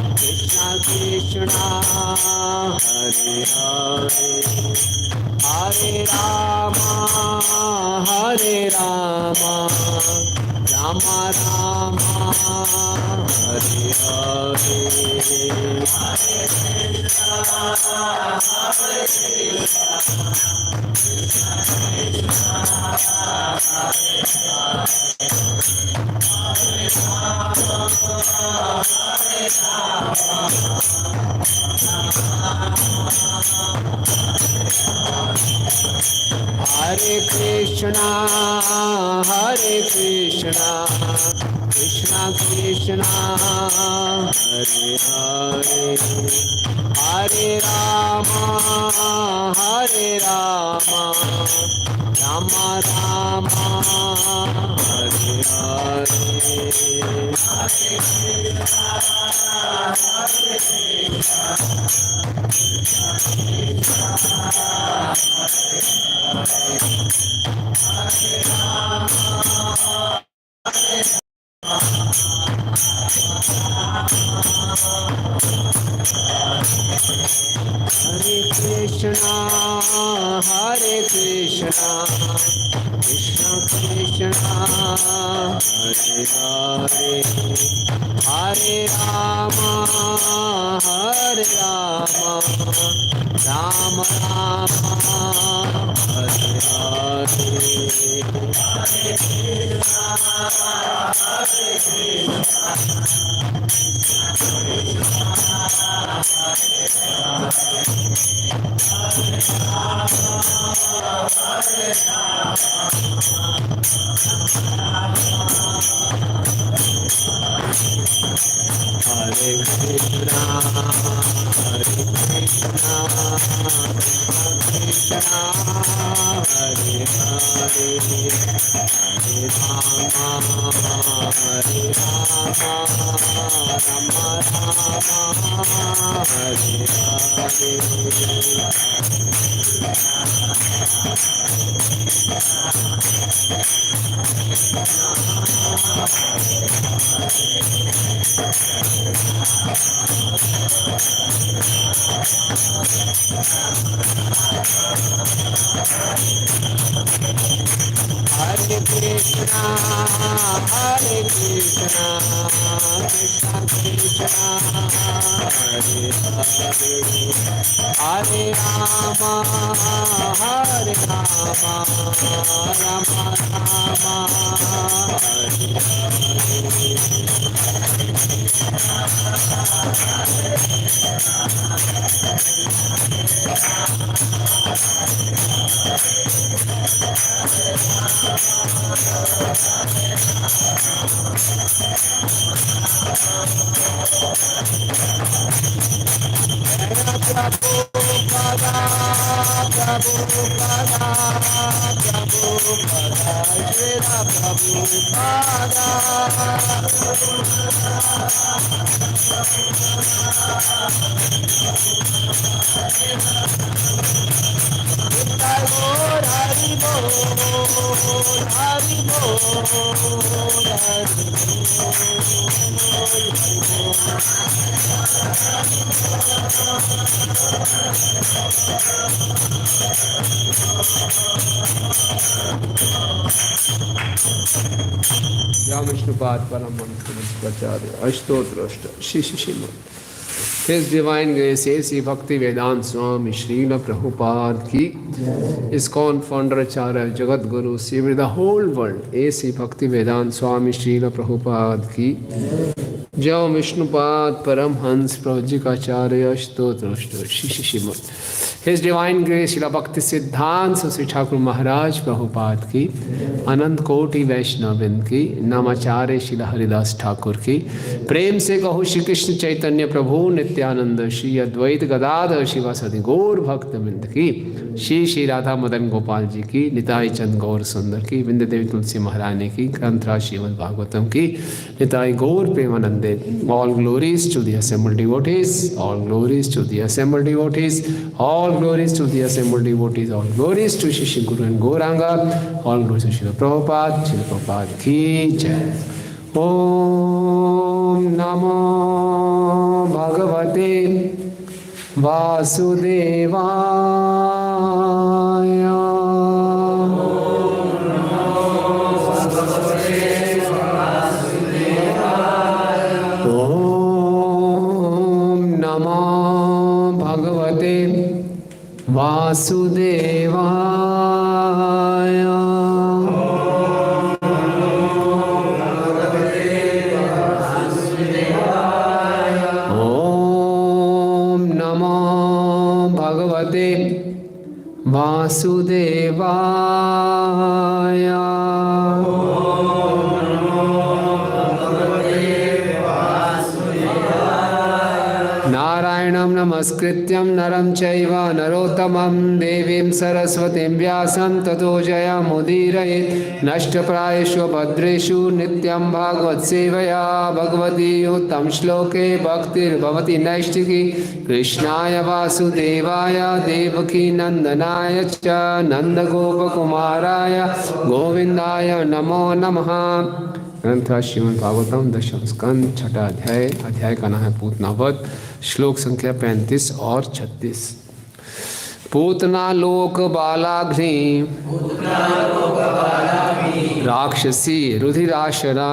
Krishna Krishna Hare Hare Hare Rama Hare Rama Rama Rama Hare Krishna Krishna Krishna Hare Hare Hare Rama Hare Rama Rama Rama Hare Hare Hare Krishna Krishna Krishna Hare Hare Hare Rama Rama Rama Hare Hare Krishna Krishna Krishna Hare Hare Hare Rama Rama Rama Hare Hare Krishna Krishna Hare Hare Hare Rama Rama Rama Hare Hare Krishna Krishna Krishna Hare Hare Hare Rama Rama Rama Hare Viष्णुपाद Param Hans प्रचार्य अष्टोत्र Shri Shrimad His Divine Grace A.C. Bhakti Vedanta Swami Srila Prabhupada ki, ISKCON founder Acharya Jagat Guru, with the whole world, A.C. Bhakti Vedanta Swami Srila Prabhupada ki, Jai Vishnupad Paramhans Prabhujikacharya Stotra Shishimut. His Divine Grace Srila Bhakti Siddhanta Sri Thakur Maharaj Prabhupada ki, Anant Koti Vaishnavin ki, Namacharya Srila Haridas Thakur ki, प्रेम से कहो श्री कृष्ण चैतन्य प्रभु नित्यानंद श्री अद्वैत गदाधर शिवासादि गौर भक्त वृंद की, श्री श्री राधा मदन गोपाल जी की, निताई चंद गौर सुंदर की, विंध्य देवी तुलसी महारानी की, ग्रंथराज श्रीमद् भागवतम की, निताई गौर प्रेमानंदे. All glories to the assembled devotees, all glories to the assembled devotees, all glories to the assembled devotees, all glories to Shri Guru and Gauranga, all glories to Srila Prabhupada ki jai. Om Namo Bhagavate Vasudevaya. Om Namo Bhagavate Vasudevaya. Vasudevaya. Narayanam namaskrityam naram chaiva narottamam devim saraswatim vyasam tato jayamudiraye nashtaprayeshu bhadreshu nityam bhagavad sevaya bhagavati uttam shloke bhaktir bhavati naishtiki krishnaya vasudevaya devaki nandanaya cha nandagopakumaraya govindaya namo namaha. ग्रंथ श्रीमद् भागवतम दशम स्कंद छठा अध्याय. अध्याय का नाम है पूतनावध. श्लोक संख्या 35 और 36. पूतना लोक बालाघ्नि राक्षसी रुधिराशना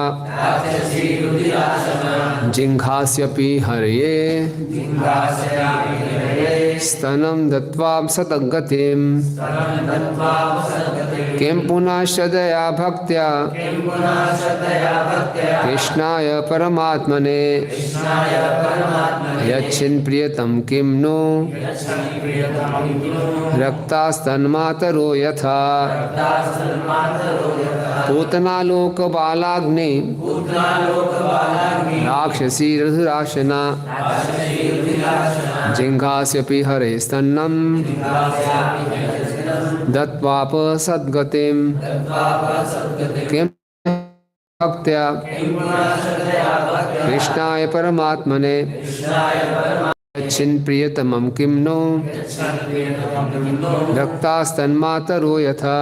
जिंघास्यपि हरये स्तनं दत्वा सतगतिं किं पुनः श्रद्धया भक्त्या कृष्णाय परमात्मने यच्छिन् प्रियतम किं नु रक्तास्तन्मातरो यथा. पूतनालोक बालाग्नि राक्षसी रुधिराशना जिंघास्यपि हरे स्तन्नं दत्वाप सद्गतिं किं भक्त्या कृष्णाय परमात्मने यच्छिन् प्रियतमं किं नो रक्तास्तन्मातरो यथा.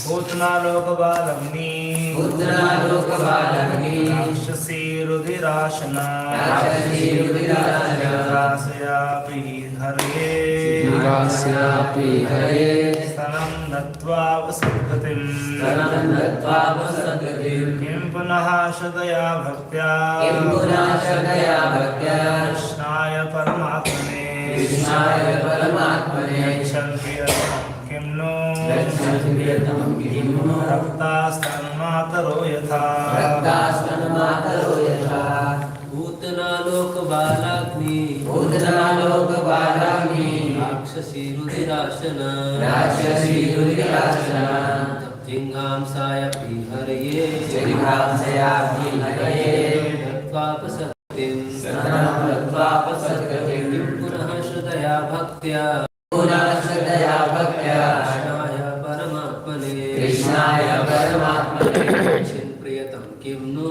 पूतनालोकबालग्नि राक्षसी रुधिराशना जिघास्यापि हरये स्तनं दत्त्वा सद्गतिं किं पुनः श्रद्धया भक्त्या कृष्णाय परमात्मने यच्छन् प्रियतमं किं नो रक्तास्तन्मातरो यथा. पूतनालोक बालाग्नि राक्षसी रुधिराशना जिघांसायापि हरये दत्त्वापसक्तिं पुनः श्रद्धया भक्त्या कृष्णाय परमात्मने यच्छिन् प्रियतम किं नु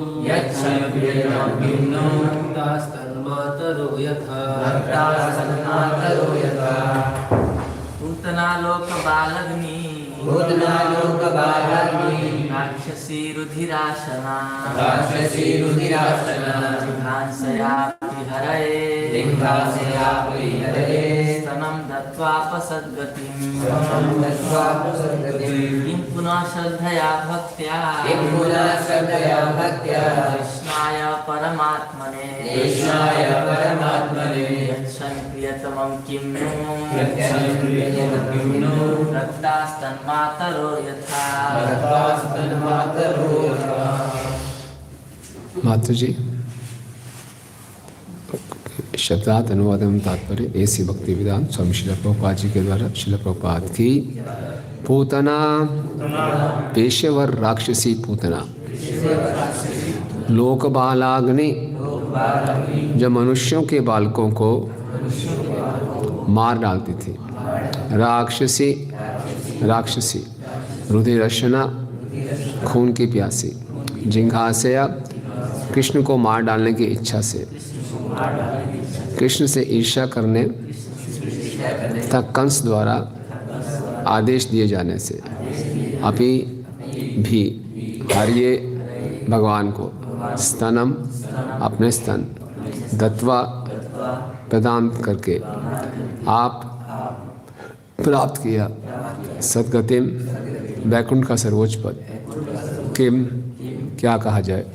रक्तास्तन्मातरो यथा. पूतना पूतनालोकबालग्नि राक्षसी रुधिराशना जिघांसयापि हरये स्तनं दत्त्वापसद्गतिम् किं पुनः श्रद्धया भक्त्या कृष्णाय परमात्मने यच्छन् प्रियतमं किं नु रक्तास्तन्मातरो यथा। मातु जी शब्दार्थ अनुवाद एवं तात्पर्य ऐसी भक्ति विधान स्वामी शिला प्रभुपाद जी के द्वारा शिला प्रभुपाद की पूतना पेशेवर राक्षसी पूतना लोक बालाग्नि जो मनुष्यों के बालकों को मार डालती थी। राक्षसी राक्षसी रुधिरशना खून की प्यासी जिघांसया कृष्ण को मार डालने की इच्छा से कृष्ण से ईर्ष्या करने तथा कंस द्वारा आदेश दिए जाने से अभी भी हरिये भगवान को स्तनम अपने स्तन दत्वा प्रदान करके आप प्राप्त किया सद्गतिम वैकुंठ का सर्वोच्च पद। किम क्या कहा जाए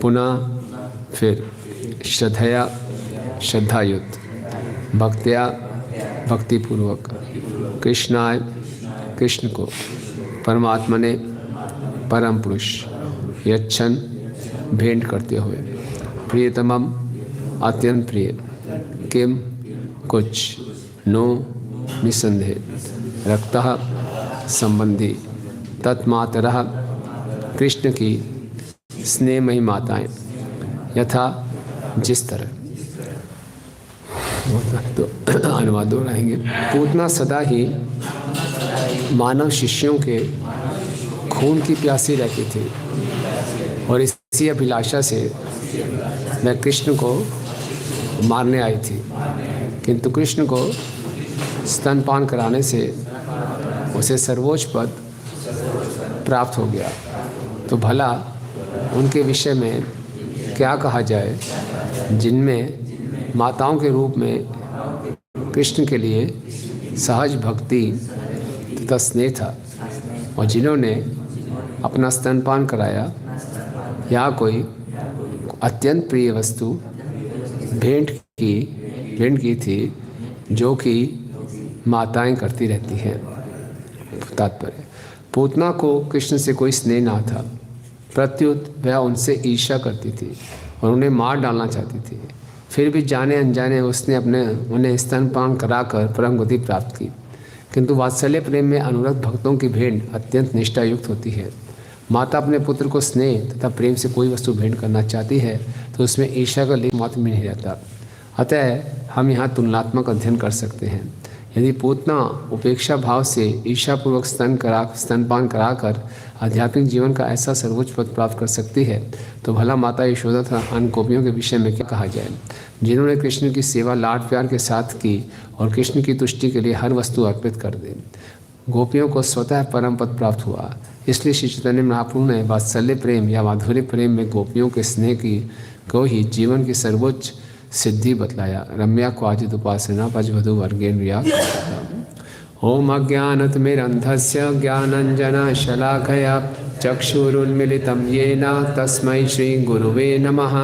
पुनः फिर श्रद्धया श्रद्धायुक्त भक्त्या भक्तिपूर्वक कृष्णाय कृष्ण को परमात्मा ने परम पुरुष यच्छन भेंट करते हुए प्रियतमम अत्यंत प्रिय किम कुछ नो निसंदेह रक्तः संबंधी तत्मातरः कृष्ण की स्नेहमयी माताएं यथा जिस तरह तो अनुवाद दोहराएंगे। पूतना सदा ही मानव शिष्यों के खून की प्यासी रहती थी और इसी अभिलाषा से मैं कृष्ण को मारने आई थी, किंतु कृष्ण को स्तनपान कराने से उसे सर्वोच्च पद प्राप्त हो गया। तो भला उनके विषय में क्या कहा जाए जिनमें माताओं के रूप में कृष्ण के लिए सहज भक्ति तथा स्नेह था और जिन्होंने अपना स्तनपान कराया या कोई अत्यंत प्रिय वस्तु भेंट की थी जो कि माताएं करती रहती हैं। तात्पर्य पूतना को कृष्ण से कोई स्नेह ना था, प्रत्युत वह उनसे ईर्ष्या करती थी और उन्हें मार डालना चाहती थी। फिर भी जाने अनजाने उसने उन्हें स्तनपान कराकर परम गति प्राप्त की। किंतु वात्सल्य प्रेम में अनुरक्त भक्तों की भेंट अत्यंत निष्ठायुक्त होती है। माता अपने पुत्र को स्नेह तथा प्रेम से कोई वस्तु भेंट करना चाहती है तो उसमें ईर्ष्या का लेख मात्र भी नहीं रहता। अतः हम यहाँ तुलनात्मक अध्ययन कर सकते हैं। यदि पूतना उपेक्षा भाव से ईर्ष्यापूर्वक स्तनपान कराकर आध्यात्मिक जीवन का ऐसा सर्वोच्च पद प्राप्त कर सकती है तो भला माता यशोदा तथा अन्य गोपियों के विषय में क्या कहा जाए, जिन्होंने कृष्ण की सेवा लाड प्यार के साथ की और कृष्ण की तुष्टि के लिए हर वस्तु अर्पित कर दी। गोपियों को स्वतः परम पद प्राप्त हुआ। इसलिए श्री चैतन्य महाप्रभु ने वात्सल्य प्रेम या माधुर्य प्रेम में गोपियों के स्नेह को ही जीवन की सर्वोच्च सिद्धि बतलाया। रम्या क्वाचित उपासना पजवधु वर्गेण रिया। ओम अज्ञानतिमिरन्धस्य ज्ञानञ्जनशलाकया चक्षुरुन्मिलितं येन तस्मै श्रीगुरुवे नमः।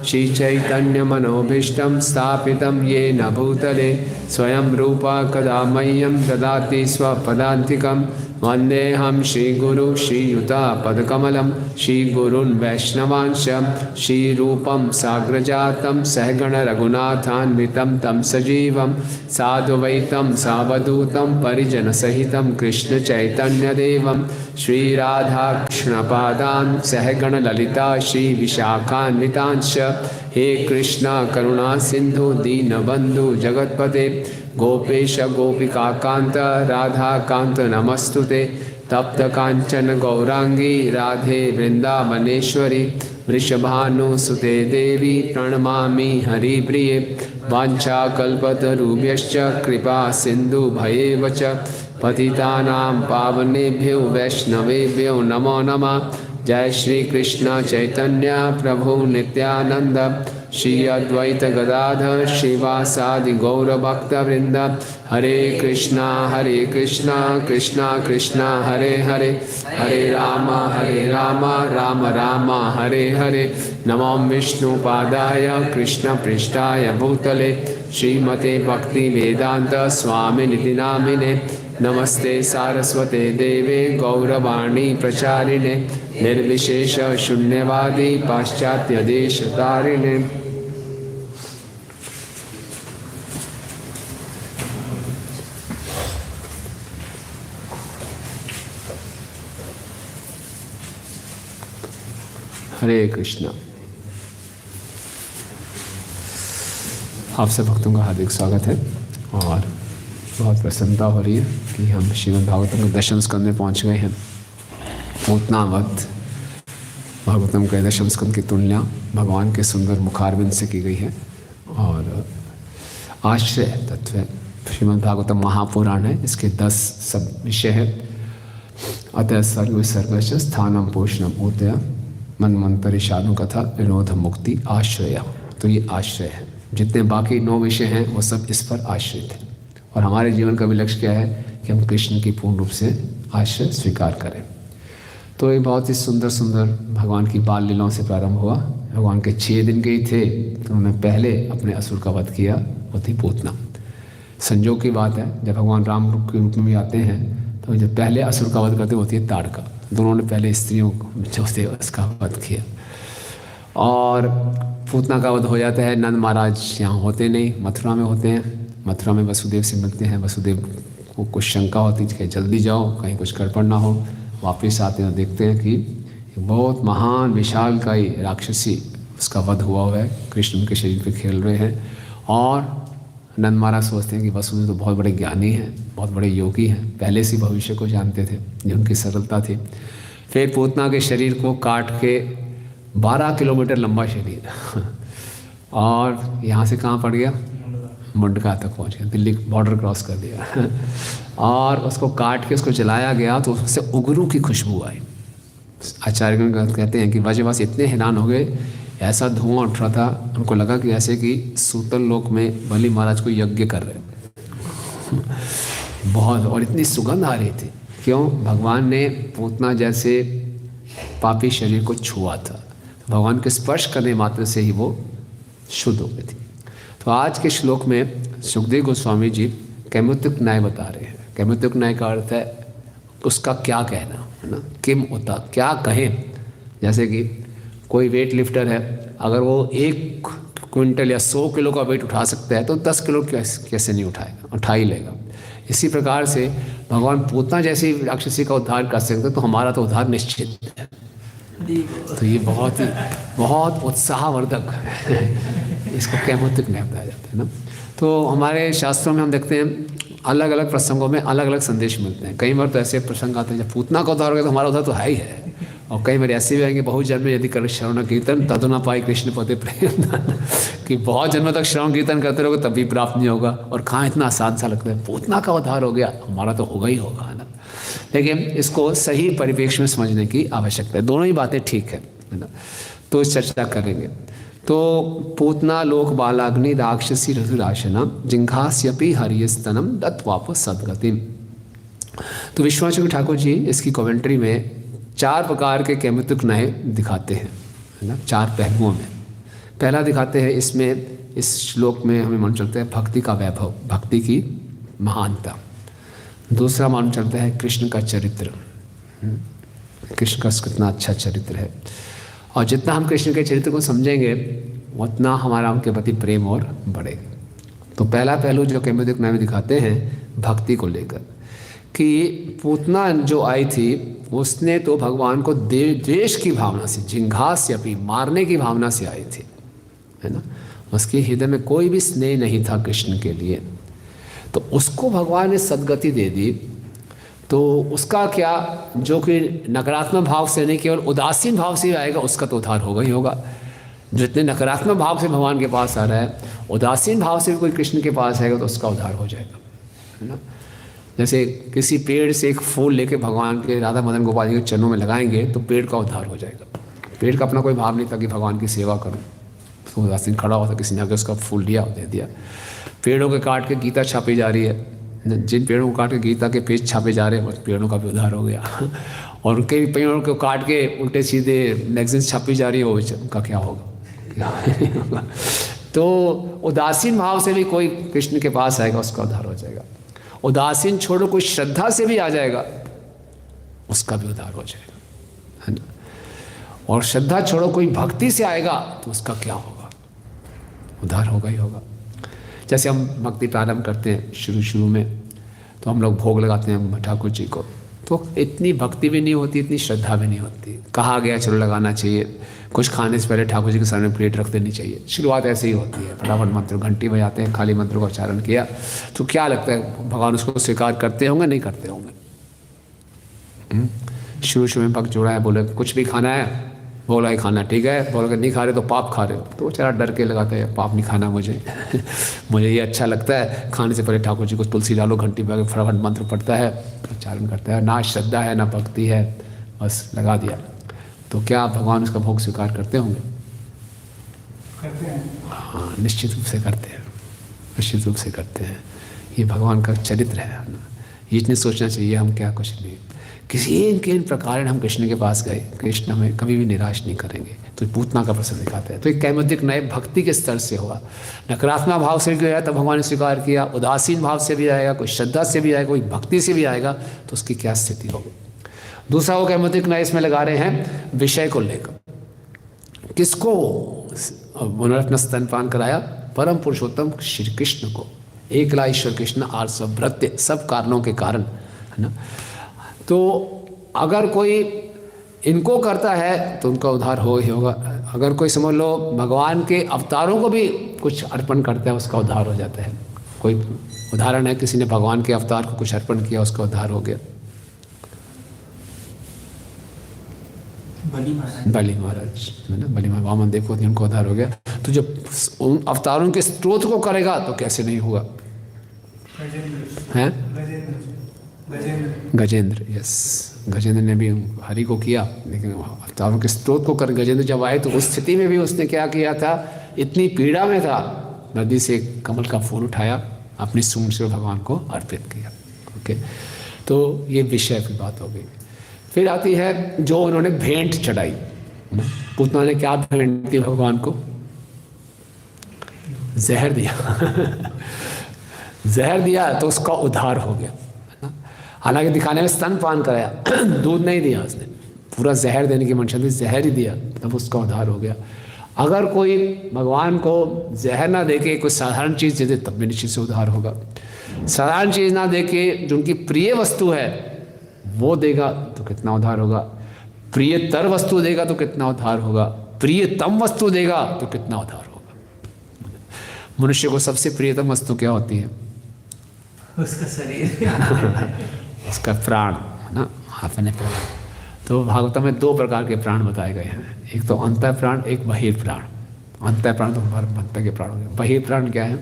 श्रीचैतन्यमनोभीष्टं स्थापितं येन भूतले स्वयं रूपा कदा मह्यं ददाति स्वपदान्तिकं। वन्देऽहं श्रीगुरु श्रीयुतापदकमलं श्रीगुरून् वैष्णवांश श्रीरूपं साग्रजातं सहगण रघुनाथान्वितं तं सजीवं साधुवैतं सावधूतं परिजनसहितं कृष्णचैतन्यदेवं श्रीराधाकृष्णपादान् सहगण ललिता श्रीविशाखान्वितांश्च। हे कृष्ण करुणा सिंधु दीनबंधु जगत्पते गोपेश गोपिकाकांत राधाकांत नमस्तुते। तप्त कांचन गौरांगी राधे वृंदावनेश्वरी वृषभानुसुते देवी प्रणमामि हरिप्रिये। वाञ्छाकल्पतरुभ्यश्च कृपा सिंधु भयेव च पतितानां पावनेभ्यो वैष्णवेभ्यो नमो नमः। जय श्री कृष्ण चैतन्य प्रभु नित्यानंद श्री अद्वैत गदाधर श्रीवासादि गौर भक्त वृंद। हरे कृष्णा कृष्णा कृष्णा हरे हरे, हरे राम राम राम हरे हरे। नमो विष्णुपादाय कृष्ण पृष्ठाय भूतले श्रीमते भक्ति वेदांत स्वामिनिति नामिने। नमस्ते सारस्वते देवे गौरवाणी प्रचारिणे निर्विशेष शून्यवादी पाश्चात्य देश तारिणे। हरे कृष्णा। आप सब भक्तों का हार्दिक स्वागत है और बहुत प्रसन्नता हो रही है कि हम श्रीमद् भागवतम के दशम स्कंद में पहुंच गए हैं। पूतनावध भागवतम के दशम स्कंद की तुलना भगवान के सुंदर मुखारविंद से की गई है और आश्रय तत्व है। श्रीमद् भागवतम महापुराण है, इसके 10 सब विषय है। अतः सर्व सर्वश स्थानम पोषणम ऊर्दय मनमंतरि साधु कथा विरोध मुक्ति आश्रय। तो ये आश्रय है। जितने बाकी 9 विषय हैं वो सब इस पर आश्रित हैं और हमारे जीवन का भी लक्ष्य क्या है कि हम कृष्ण की पूर्ण रूप से आश्रय स्वीकार करें। तो ये बहुत ही सुंदर सुंदर भगवान की बाल लीलाओं से प्रारंभ हुआ। भगवान के 6 दिन के ही थे तो उन्होंने पहले अपने असुर का वध किया, वो थी पूतना। संजोग की बात है, जब भगवान राम के रूप में भी आते हैं तो जब पहले असुर का वध करते होती है ताड़का। दोनों ने पहले स्त्रियों जो थे उसका वध किया और पूतना का वध हो जाता है। नंद महाराज यहाँ होते नहीं, मथुरा में होते हैं। मथुरा में वसुदेव से मिलते हैं। वसुदेव को कुछ शंका होती है कि जल्दी जाओ कहीं कुछ गड़बड़ ना हो। वापस आते हैं, देखते हैं कि बहुत महान विशालकाय राक्षसी उसका वध हुआ है, कृष्ण उनके शरीर पे खेल रहे हैं। और नंद महाराज सोचते हैं कि वसुदेव तो बहुत बड़े ज्ञानी हैं, बहुत बड़े योगी हैं, पहले से भविष्य को जानते थे, जो उनकी सरलता थी। फिर पूतना के शरीर को काट के 12 किलोमीटर लंबा शरीर और यहाँ से कहाँ पड़ गया, मुंडका तक पहुँच गया, दिल्ली बॉर्डर क्रॉस कर दिया और उसको काट के उसको जलाया गया तो उससे उगरू की खुशबू आई। आचार्य कहते हैं कि व्रजवास इतने हैरान हो गए, ऐसा धुआं उठ रहा था, उनको लगा कि ऐसे कि सूतल लोक में बलि महाराज को यज्ञ कर रहे बहुत, और इतनी सुगंध आ रही थी। क्यों? भगवान ने पूतना जैसे पापी शरीर को छुआ था, भगवान के स्पर्श करने मात्र से ही वो शुद्ध हो गई थी। तो आज के श्लोक में सुखदेव गोस्वामी जी कैमुतिक न्याय बता रहे हैं। कैमुतिक न्याय का अर्थ है उसका क्या कहना है ना, किम होता, क्या कहें। जैसे कि कोई वेट लिफ्टर है, अगर वो 1 क्विंटल या 100 किलो का वेट उठा सकता है तो 10 किलो कैसे नहीं उठाएगा, उठा ही लेगा। इसी प्रकार से भगवान पूतना जैसी राक्षसी का उद्धार कर सकते तो हमारा तो उद्धार निश्चित है। तो ये बहुत उत्साहवर्धक इसको कैमुतिक न्याय बताया जाता है ना। तो हमारे शास्त्रों में हम देखते हैं अलग अलग प्रसंगों में अलग अलग संदेश मिलते हैं। कई बार तो ऐसे प्रसंग आते हैं जब पूतना का उद्धार हो गया तो हमारा उद्धार तो है ही है, और कई बार ऐसे भी आएंगे बहुत जन्म यदि कर श्रवण कीर्तन तदु न पाए कृष्ण पते प्रेम कि बहुत जन्म तक श्रवण कीर्तन करते रहोगे तब भी प्राप्त नहीं होगा। और कहाँ इतना आसान सा लगता है, पूतना का उद्धार हो गया हमारा तो होगा ही होगा, है ना। लेकिन इसको सही परिप्रेक्ष्य में समझने की आवश्यकता है। दोनों ही बातें ठीक है ना, तो इस चर्चा करेंगे। तो पूतना लोक बालाग्नि राक्षसी रघुराशना जिंघास्यपि हरिस्तनम दत्वाप सदगतिम। तो विश्वाचंद्र ठाकुर जी इसकी कमेंट्री में 4 प्रकार के कैमुतिक न्याय दिखाते हैं, है ना, 4 पहलुओं में। पहला दिखाते हैं इसमें, इस श्लोक में हमें मालूम चलता है भक्ति का वैभव, भक्ति की महानता। दूसरा मालूम चलता है कृष्ण का चरित्र, कृष्ण का कितना अच्छा चरित्र है, और जितना हम कृष्ण के चरित्र को समझेंगे उतना हमारा उनके प्रति प्रेम और बढ़ेगा। तो पहला पहलू जो कैमुतिक न्याय में दिखाते हैं भक्ति को लेकर, कि पूतना जो आई थी उसने तो भगवान को द्वेष की भावना से, जिंघास्यपि मारने की भावना से आई थी, है ना। उसके हृदय में कोई भी स्नेह नहीं था कृष्ण के लिए, तो उसको भगवान ने सद्गति दे दी। तो उसका क्या, जो कि नकारात्मक भाव से नहीं केवल उदासीन भाव से आएगा उसका तो उद्धार होगा ही होगा। जितने नकारात्मक भाव से भगवान के पास आ रहा है, उदासीन भाव से भी कोई कृष्ण के पास आएगा तो उसका उद्धार हो जाएगा, है ना। जैसे किसी पेड़ से एक फूल लेके भगवान के राधा मदन गोपाल जी के चरणों में लगाएंगे तो पेड़ का उद्धार हो जाएगा। पेड़ का अपना कोई भाव नहीं था कि भगवान की सेवा करूं, तो उदासीन खड़ा हुआ था, किसी ने आके उसका फूल लिया और दे दिया। पेड़ों के काट के गीता छापी जा रही है, जिन पेड़ों को काट के गीता के पेज छापे जा रहे हैं उस पेड़ों का भी उद्धार हो गया। और कई पेड़ों को काट के उल्टे सीधे मैगजीन छापी जा रही है, वो उनका क्या होगा। तो उदासीन भाव से भी कोई कृष्ण के पास आएगा, उसका उद्धार हो जाएगा। उदासीन छोड़ो, कोई श्रद्धा से भी आ जाएगा, उसका भी उद्धार हो जाएगा, है ना। और श्रद्धा छोड़ो, कोई भक्ति से आएगा तो उसका क्या होगा, उद्धार होगा ही होगा। जैसे हम भक्ति प्रारंभ करते हैं शुरू में, तो हम लोग भोग लगाते हैं ठाकुर जी को, तो इतनी भक्ति भी नहीं होती, इतनी श्रद्धा भी नहीं होती। कहा गया चलो लगाना चाहिए, कुछ खाने से पहले ठाकुर जी के सामने प्लेट रख देनी चाहिए। शुरुआत ऐसे ही होती है, फटाफट मंत्र घंटी बजाते हैं, खाली मंत्र का उच्चारण किया, तो क्या लगता है भगवान उसको स्वीकार करते होंगे, नहीं करते होंगे। शुरू में भक्त जोड़ा है, बोले कुछ भी खाना है, बोला ही खाना, ठीक है, बोला नहीं खा रहे तो पाप खा रहे हो, तो बेचारा डर के लगाता है पाप नहीं खाना मुझे। मुझे ये अच्छा लगता है, खाने से पहले ठाकुर जी को तुलसी डालो, घंटी बजा के फटाफट मंत्र पढ़ता है, उच्चारण करता है, ना श्रद्धा है ना भक्ति है, बस लगा दिया। तो क्या भगवान उसका भोग स्वीकार करते होंगे? करते हैं। हाँ, निश्चित रूप से करते हैं, निश्चित रूप से करते हैं। ये भगवान का चरित्र है ना, ये इतने सोचना चाहिए हम क्या कुछ नहीं। किसी इन प्रकार हम कृष्ण के पास गए, कृष्ण हमें कभी भी निराश नहीं करेंगे। तो पूतना का प्रसंग दिखाते हैं। तो एक कैमोदिक नए भक्ति के स्तर से होगा, नकारात्मक भाव से भी आया तो भगवान ने स्वीकार किया, उदासीन भाव से भी आएगा, कोई श्रद्धा से भी आएगा, कोई भक्ति से भी आएगा, तो उसकी क्या स्थिति होगी। दूसरा वो कैमोदिक नए इसमें लगा रहे हैं विषय को लेकर। किसको उन्होंने अपना स्तनपान कराया? परम पुरुषोत्तम श्री कृष्ण को, एकला ईश्वर कृष्ण आर सब भृत्य, सब कारणों के कारण, है ना। तो अगर कोई इनको करता है तो उनका उद्धार हो ही होगा। अगर कोई समझ लो भगवान के अवतारों को भी कुछ अर्पण करता है, उसका उद्धार हो जाता है। कोई उदाहरण है, किसी ने भगवान के अवतार को कुछ अर्पण किया, उसका उद्धार हो गया। बलि महाराज, है ना, बलि महाराज वामन देखो उनको उद्धार हो गया। तो जब उन अवतारों के स्त्रोत को करेगा तो कैसे नहीं होगा। हैं गजेंद्र, यस, गजेंद्र ने भी हरि को किया, लेकिन अवतारों के स्त्रोत को कर गजेंद्र जब आए तो उस स्थिति में भी उसने क्या किया था, इतनी पीड़ा में था, नदी से कमल का फूल उठाया, अपनी सूंड से भगवान को अर्पित किया। ओके, तो ये विषय की बात हो गई। फिर आती है जो उन्होंने भेंट चढ़ाई। पूतना ने क्या भेंट दी भगवान को? जहर दिया। जहर दिया तो उसका उद्धार हो गया। हालांकि दिखाने में स्तनपान कराया, दूध नहीं दिया उसने, पूरा जहर देने की मंशा थी, जहर ही दिया, तब उसका उद्धार हो गया। अगर कोई भगवान को जहर ना देके कोई साधारण चीज़ दे दे तब भी निश्चित से उद्धार होगा। साधारण चीज़ ना देके जो उनकी प्रिय वस्तु है वो देगा तो कितना उद्धार होगा, प्रियतर वस्तु देगा तो कितना उद्धार होगा, प्रियतम वस्तु देगा तो कितना उद्धार होगा। मनुष्य को सबसे प्रियतम वस्तु क्या होती है? उसका शरीर। उसका प्राण, है ना, अपने प्राण। तो भागवत में दो प्रकार के प्राण बताए गए हैं, एक तो अंतः प्राण, एक बहिर प्राण। अंतः प्राण तो हमारे अंतर के प्राण हो गए, बहिर प्राण क्या है?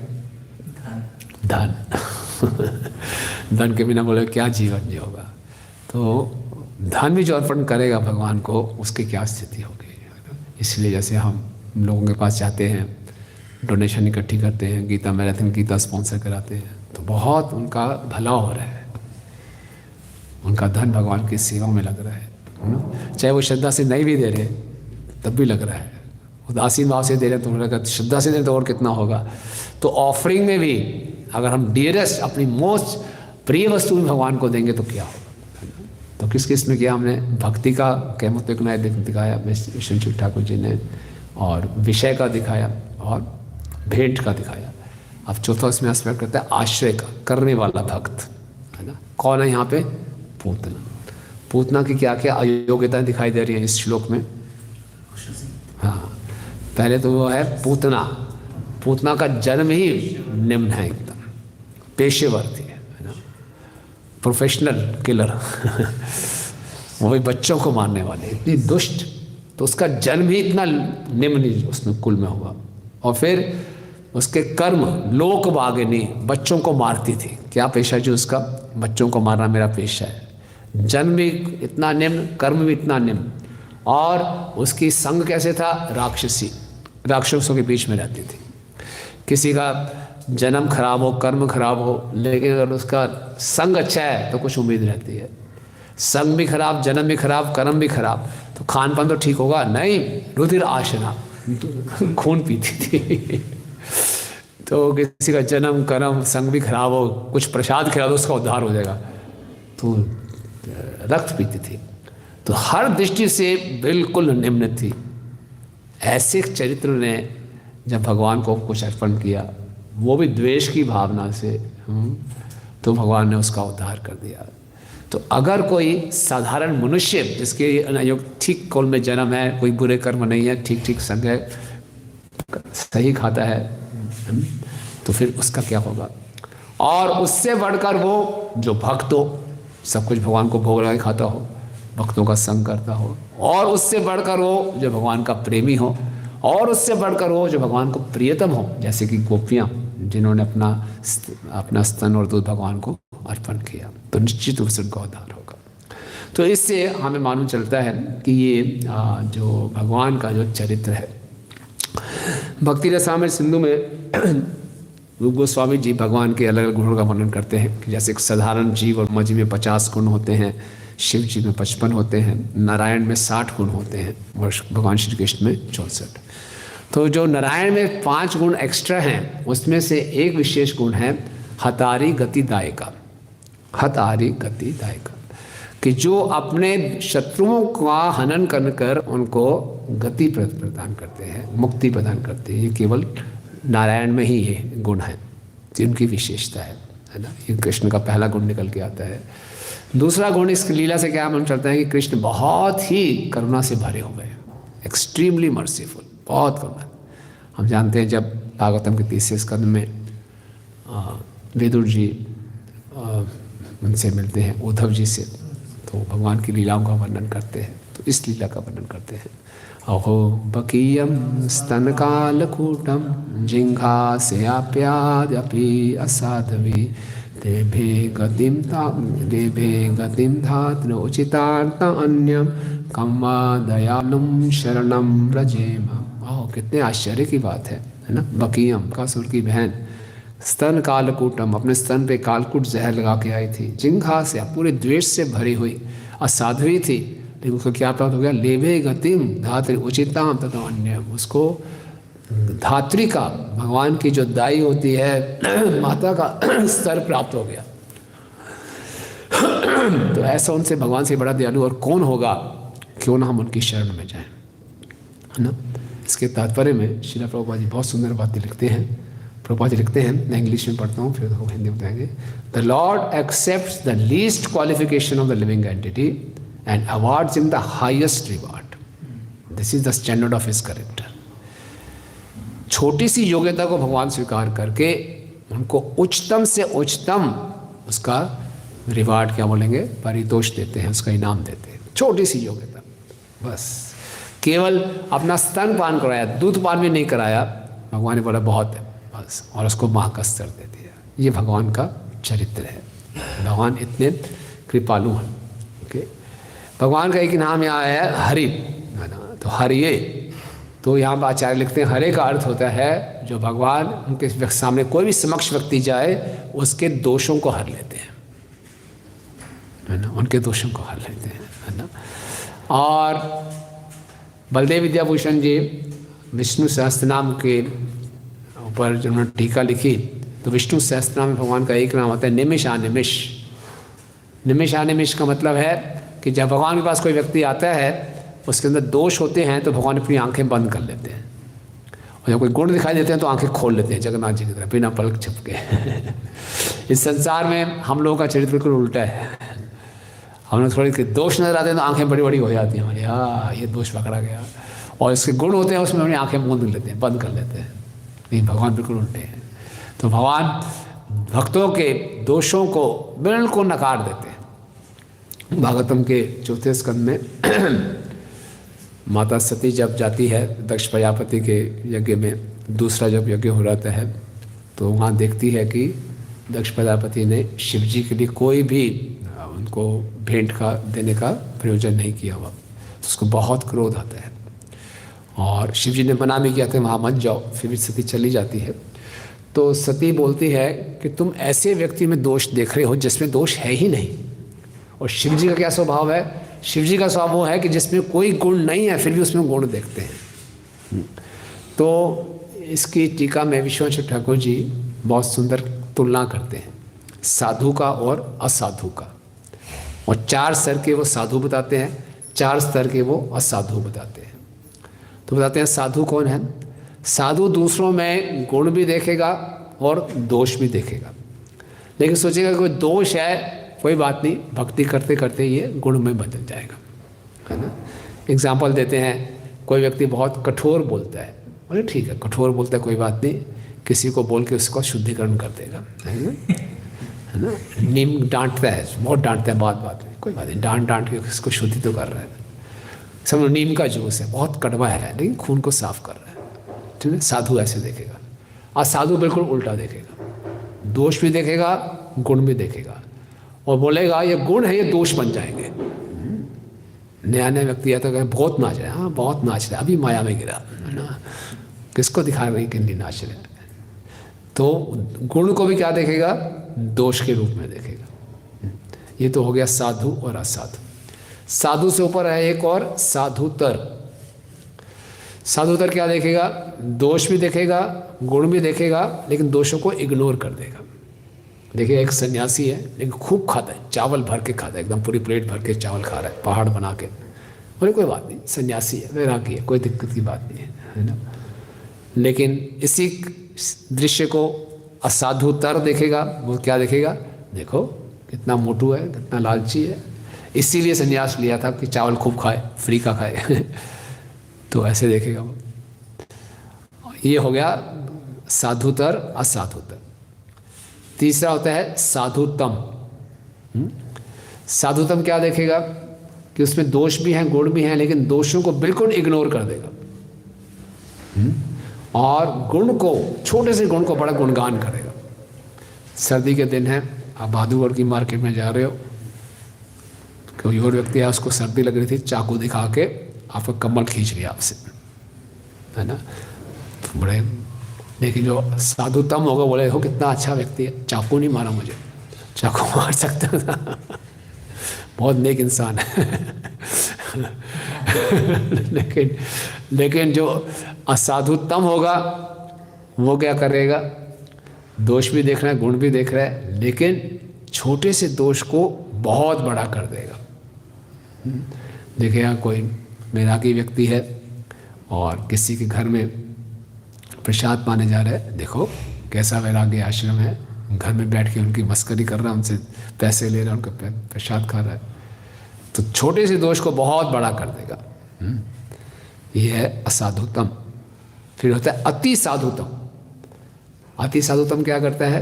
धन। धन के बिना बोले क्या जीवन जी होगा। तो धन भी जो अर्पण करेगा भगवान को, उसकी क्या स्थिति होगी। इसलिए जैसे हम लोगों के पास जाते हैं, डोनेशन इकट्ठी करते हैं, गीता मैराथन गीता स्पॉन्सर कराते हैं, तो बहुत उनका भला हो रहा है, उनका धन भगवान की सेवा में लग रहा है ना। चाहे वो श्रद्धा से नहीं भी दे रहे तब भी लग रहा है, उदासीन भाव से दे रहे तो लगा, श्रद्धा से दे रहे तो और कितना होगा। तो ऑफरिंग में भी अगर हम डियरेस्ट अपनी मोस्ट प्रिय वस्तु भी भगवान को देंगे तो क्या होगा। तो किस किस में किया हमने? भक्ति का कैमोत्विक न्याय दिखाया विष्णु ठाकुर जी ने, और विषय का दिखाया, और भेंट का दिखाया। अब चौथा इसमें एस्पेक्ट करता है आश्रय का, करने वाला भक्त, है ना। कौन है यहाँ पे? पूतना। पूतना की क्या क्या अयोग्यताएं दिखाई दे रही हैं इस श्लोक में? हाँ, पहले तो वो है पूतना। पूतना का जन्म ही निम्न है, एकदम पेशेवर थी, है ना, प्रोफेशनल किलर। वो भी बच्चों को मारने वाले, इतनी दुष्ट, तो उसका जन्म ही इतना निम्न उसमें कुल में हुआ। और फिर उसके कर्म लोकवागिनी, बच्चों को मारती थी। क्या पेशा जी उसका? बच्चों को मारना मेरा पेशा है। जन्म भी इतना निम्न, कर्म भी इतना निम्न, और उसकी संग कैसे था? राक्षसी, राक्षसों के बीच में रहती थी। किसी का जन्म खराब हो, कर्म खराब हो, लेकिन अगर उसका संग अच्छा है तो कुछ उम्मीद रहती है। संग भी खराब, जन्म भी खराब, कर्म भी खराब, तो खान पान तो ठीक होगा नहीं, रुधिर आशना, खून पीती थी। तो किसी का जन्म कर्म संग भी खराब हो, कुछ प्रसाद खिला दो उसका उद्धार हो जाएगा, तो रक्त पीती थी। तो हर दृष्टि से बिल्कुल निम्न थी। ऐसे चरित्र ने जब भगवान को कुछ अर्पण किया, वो भी द्वेष की भावना से, तो भगवान ने उसका उद्धार कर दिया। तो अगर कोई साधारण मनुष्य जिसके ठीक कुल में जन्म है, कोई बुरे कर्म नहीं है, ठीक ठीक संग है, सही खाता है, तो फिर उसका क्या होगा? और उससे बढ़कर वो जो भक्त हो, सब कुछ भगवान को भोग लगा खाता हो, भक्तों का संग करता हो, और उससे बढ़कर वो जो भगवान का प्रेमी हो, और उससे बढ़कर वो जो भगवान को प्रियतम हो, जैसे कि गोपियाँ जिन्होंने अपना स्तन और दूध भगवान को अर्पण किया, तो निश्चित रूप से उनका उद्धार होगा। तो इससे हमें मालूम चलता है कि ये जो भगवान का जो चरित्र है, भक्ति रसामृत सिंधु में रूप गोस्वामी जी भगवान के अलग अलग गुणों का वर्णन करते हैं कि जैसे एक साधारण जीव और मजी में 50 गुण होते हैं, शिव जी में 55 होते हैं, नारायण में 60 गुण होते हैं, और भगवान श्री कृष्ण में 64। तो जो नारायण में 5 गुण एक्स्ट्रा हैं, उसमें से एक विशेष गुण है हतारी गतिदायका। हतारी गतिदायका, कि जो अपने शत्रुओं का हनन कर उनको गति प्रदान करते हैं, मुक्ति प्रदान करते हैं। ये केवल नारायण में ही ये गुण है, जिनकी विशेषता है ना। ये कृष्ण का पहला गुण निकल के आता है। दूसरा गुण इस लीला से क्या मालूम चलता है कि कृष्ण बहुत ही करुणा से भरे हुए हैं, एक्सट्रीमली मर्सीफुल, बहुत करुणा। हम जानते हैं जब भागवतम के 30वें स्कंद में विदुर जी उनसे मिलते हैं, उद्धव जी से, तो भगवान की लीलाओं का वर्णन करते हैं। तो इस लीला का वर्णन करते हैं, अहो बकीयम स्तनकालकूटम जिंघास्याप्याद्यपि असाधवी देभे गतिम धात्र उचितार्थ अन्यम कम्मा दयालुम शरणम व्रजेम। आओ, कितने आश्चर्य की बात है ना। बकीयम का सुर की बहन, स्तन कालकूटम, अपने स्तन पे कालकूट जहर लगा के आई थी, जिंघा से पूरे द्वेष से भरी हुई, असाध्वी थी, लेकिन उसको क्या प्राप्त हो गया? लेभे गतिम धात्री उचिताम तथा अन्यम, उसको धात्री का, भगवान की जो दाई होती है माता का स्तर प्राप्त हो गया। तो ऐसा उनसे, भगवान से बड़ा दयालु और कौन होगा, क्यों ना हम उनकी शरण में जाएं, है ना। इसके तात्पर्य में श्रील प्रभुपाद जी बहुत सुंदर बातें लिखते हैं। प्रभुपाद जी लिखते हैं, मैं इंग्लिश में पढ़ता हूँ, फिर वो हिंदी में बताएंगे। The Lord accepts the least qualification of the living entity and awards in the highest reward. This is the standard of his character. छोटी सी योग्यता को भगवान स्वीकार करके उनको उच्चतम से उच्चतम उसका रिवार्ड, क्या बोलेंगे, परितोष देते हैं, उसका इनाम देते हैं। छोटी सी योग्यता, बस केवल अपना स्तन पान कराया, दूध पान भी नहीं कराया, भगवान ने बोला बहुत है बस, और उसको माँ का स्तर दे दिया। ये भगवान का चरित्र है। भगवान इतने कृपालु हैं। ओके, भगवान का एक नाम यहाँ है हरि, है ना। तो हरिये, तो यहाँ पर आचार्य लिखते हैं हरे का अर्थ होता है जो भगवान उनके सामने कोई भी समक्ष व्यक्ति जाए उसके दोषों को हर लेते हैं, है ना, उनके दोषों को हर लेते हैं, है ना। और बलदेव विद्याभूषण जी विष्णु सहस्त्रनाम के ऊपर जब उन्होंने टीका लिखी, तो विष्णु सहस्त्रनाम में भगवान का एक नाम होता है निमिषानिमिष। निमिषानिमिष का मतलब है कि जब भगवान के पास कोई व्यक्ति आता है, उसके अंदर दोष होते हैं तो भगवान अपनी आंखें बंद कर लेते हैं, और जब कोई गुण दिखाई देते हैं तो आंखें खोल लेते हैं, जगन्नाथ जी की तरह बिना पलक झपके। इस संसार में हम लोगों का चरित्र बिल्कुल उल्टा है। हम लोग थोड़ी दोष नजर आते हैं तो आंखें बड़ी बड़ी हो जाती हैं हमारी, हाँ ये दोष पकड़ा गया, और इसके गुण होते हैं उसमें अपनी आंखें मूंद लेते हैं, बंद कर लेते हैं। नहीं, भगवान बिल्कुल उल्टे हैं। तो भगवान भक्तों के दोषों को बिल्कुल नकार देते हैं। भागवतम के 4थे स्कंद में माता सती जब जाती है दक्ष प्रजापति के यज्ञ में दूसरा जब यज्ञ हो रहता है तो वहाँ देखती है कि दक्ष प्रजापति ने शिव जी के लिए कोई भी उनको भेंट का देने का प्रयोजन नहीं किया हुआ, तो उसको बहुत क्रोध आता है और शिव जी ने मना भी किया था वहाँ मत जाओ, फिर भी सती चली जाती है। तो सती बोलती है कि तुम ऐसे व्यक्ति में दोष देख रहे हो जिसमें दोष है ही नहीं। और शिव जी का क्या स्वभाव है? शिव जी का स्वभाव वो है कि जिसमें कोई गुण नहीं है फिर भी उसमें गुण देखते हैं। तो इसकी टीका में विश्वनाथ ठाकुर जी बहुत सुंदर तुलना करते हैं साधु का और असाधु का, और 4 स्तर के वो साधु बताते हैं, 4 स्तर के वो असाधु बताते हैं। तो बताते हैं साधु कौन है? साधु दूसरों में गुण भी देखेगा और दोष भी देखेगा, लेकिन सोचेगा कोई दोष है कोई बात नहीं, भक्ति करते करते ये गुण में बदल जाएगा, है ना। एग्जाम्पल देते हैं, कोई व्यक्ति बहुत कठोर बोलता है, बोले ठीक है कठोर बोलता है कोई बात नहीं, किसी को बोल के उसको शुद्धिकरण कर देगा, है ना। नीम डांटता है, बहुत डांटता है बात बात में, कोई बात नहीं, डांट के उसको शुद्धि तो कर रहा है। समझो नीम का जूस है, बहुत कड़वा है लेकिन खून को साफ कर रहा है, ठीक है। साधु ऐसे देखेगा। असाधु बिल्कुल उल्टा देखेगा, दोष भी देखेगा गुण भी देखेगा, और बोलेगा ये गुण है ये दोष बन जाएंगे। नया नया व्यक्ति आता है बहुत नाच रहा है, हाँ बहुत नाच रहा है, अभी माया में गिरा, है ना, किसको दिखा रहे हैं कि नहीं नाच रहे हैं। तो गुण को भी क्या देखेगा? दोष के रूप में देखेगा। ये तो हो गया साधु और असाधु। साधु से ऊपर है एक और साधुतर। साधुतर क्या देखेगा? दोष भी देखेगा गुण भी देखेगा, लेकिन दोषों को इग्नोर कर देगा। देखिए एक सन्यासी है लेकिन खूब खाता है, चावल भर के खाता है, एकदम पूरी प्लेट भर के चावल खा रहा है पहाड़ बना के, बोले कोई बात नहीं सन्यासी है वैरागी है, कोई दिक्कत की बात नहीं है ना। लेकिन इसी दृश्य को असाधुतर देखेगा, वो क्या देखेगा? देखो कितना मोटू है, कितना लालची है, इसीलिए संन्यास लिया था कि चावल खूब खाए, फ्री का खाए तो ऐसे देखेगा वो। ये हो गया साधुतर असाधुतर। तीसरा होता है साधुतम। साधुतम क्या देखेगा? कि उसमें दोष भी हैं गुण भी हैं, लेकिन दोषों को बिल्कुल इग्नोर कर देगा, और गुण को, छोटे से गुण को बड़ा गुणगान करेगा। सर्दी के दिन है, आप बहादुरगढ़ की मार्केट में जा रहे हो, कोई और व्यक्ति है उसको सर्दी लग रही थी, चाकू दिखा के आपका कम्बल खींच लिया आपसे, है ना। तो बड़े, लेकिन जो साधुतम होगा बोले हो कितना अच्छा व्यक्ति है, चाकू नहीं मारा मुझे, चाकू मार सकता था बहुत नेक इंसान है लेकिन जो असाधुतम होगा वो क्या करेगा? दोष भी देख रहा है गुण भी देख रहा है, लेकिन छोटे से दोष को बहुत बड़ा कर देगा। देखिए कोई वैरागी व्यक्ति है और किसी के घर में प्रसाद पाने जा रहा है, देखो कैसा वैरागी आश्रम है, घर में बैठ के उनकी मस्करी कर रहा है, उनसे पैसे ले रहा है, उनका प्रसाद खा रहा है, तो छोटे से दोष को बहुत बड़ा कर देगा। यह है असाधुतम। फिर होता है अति साधुतम। अति साधुतम क्या करता है?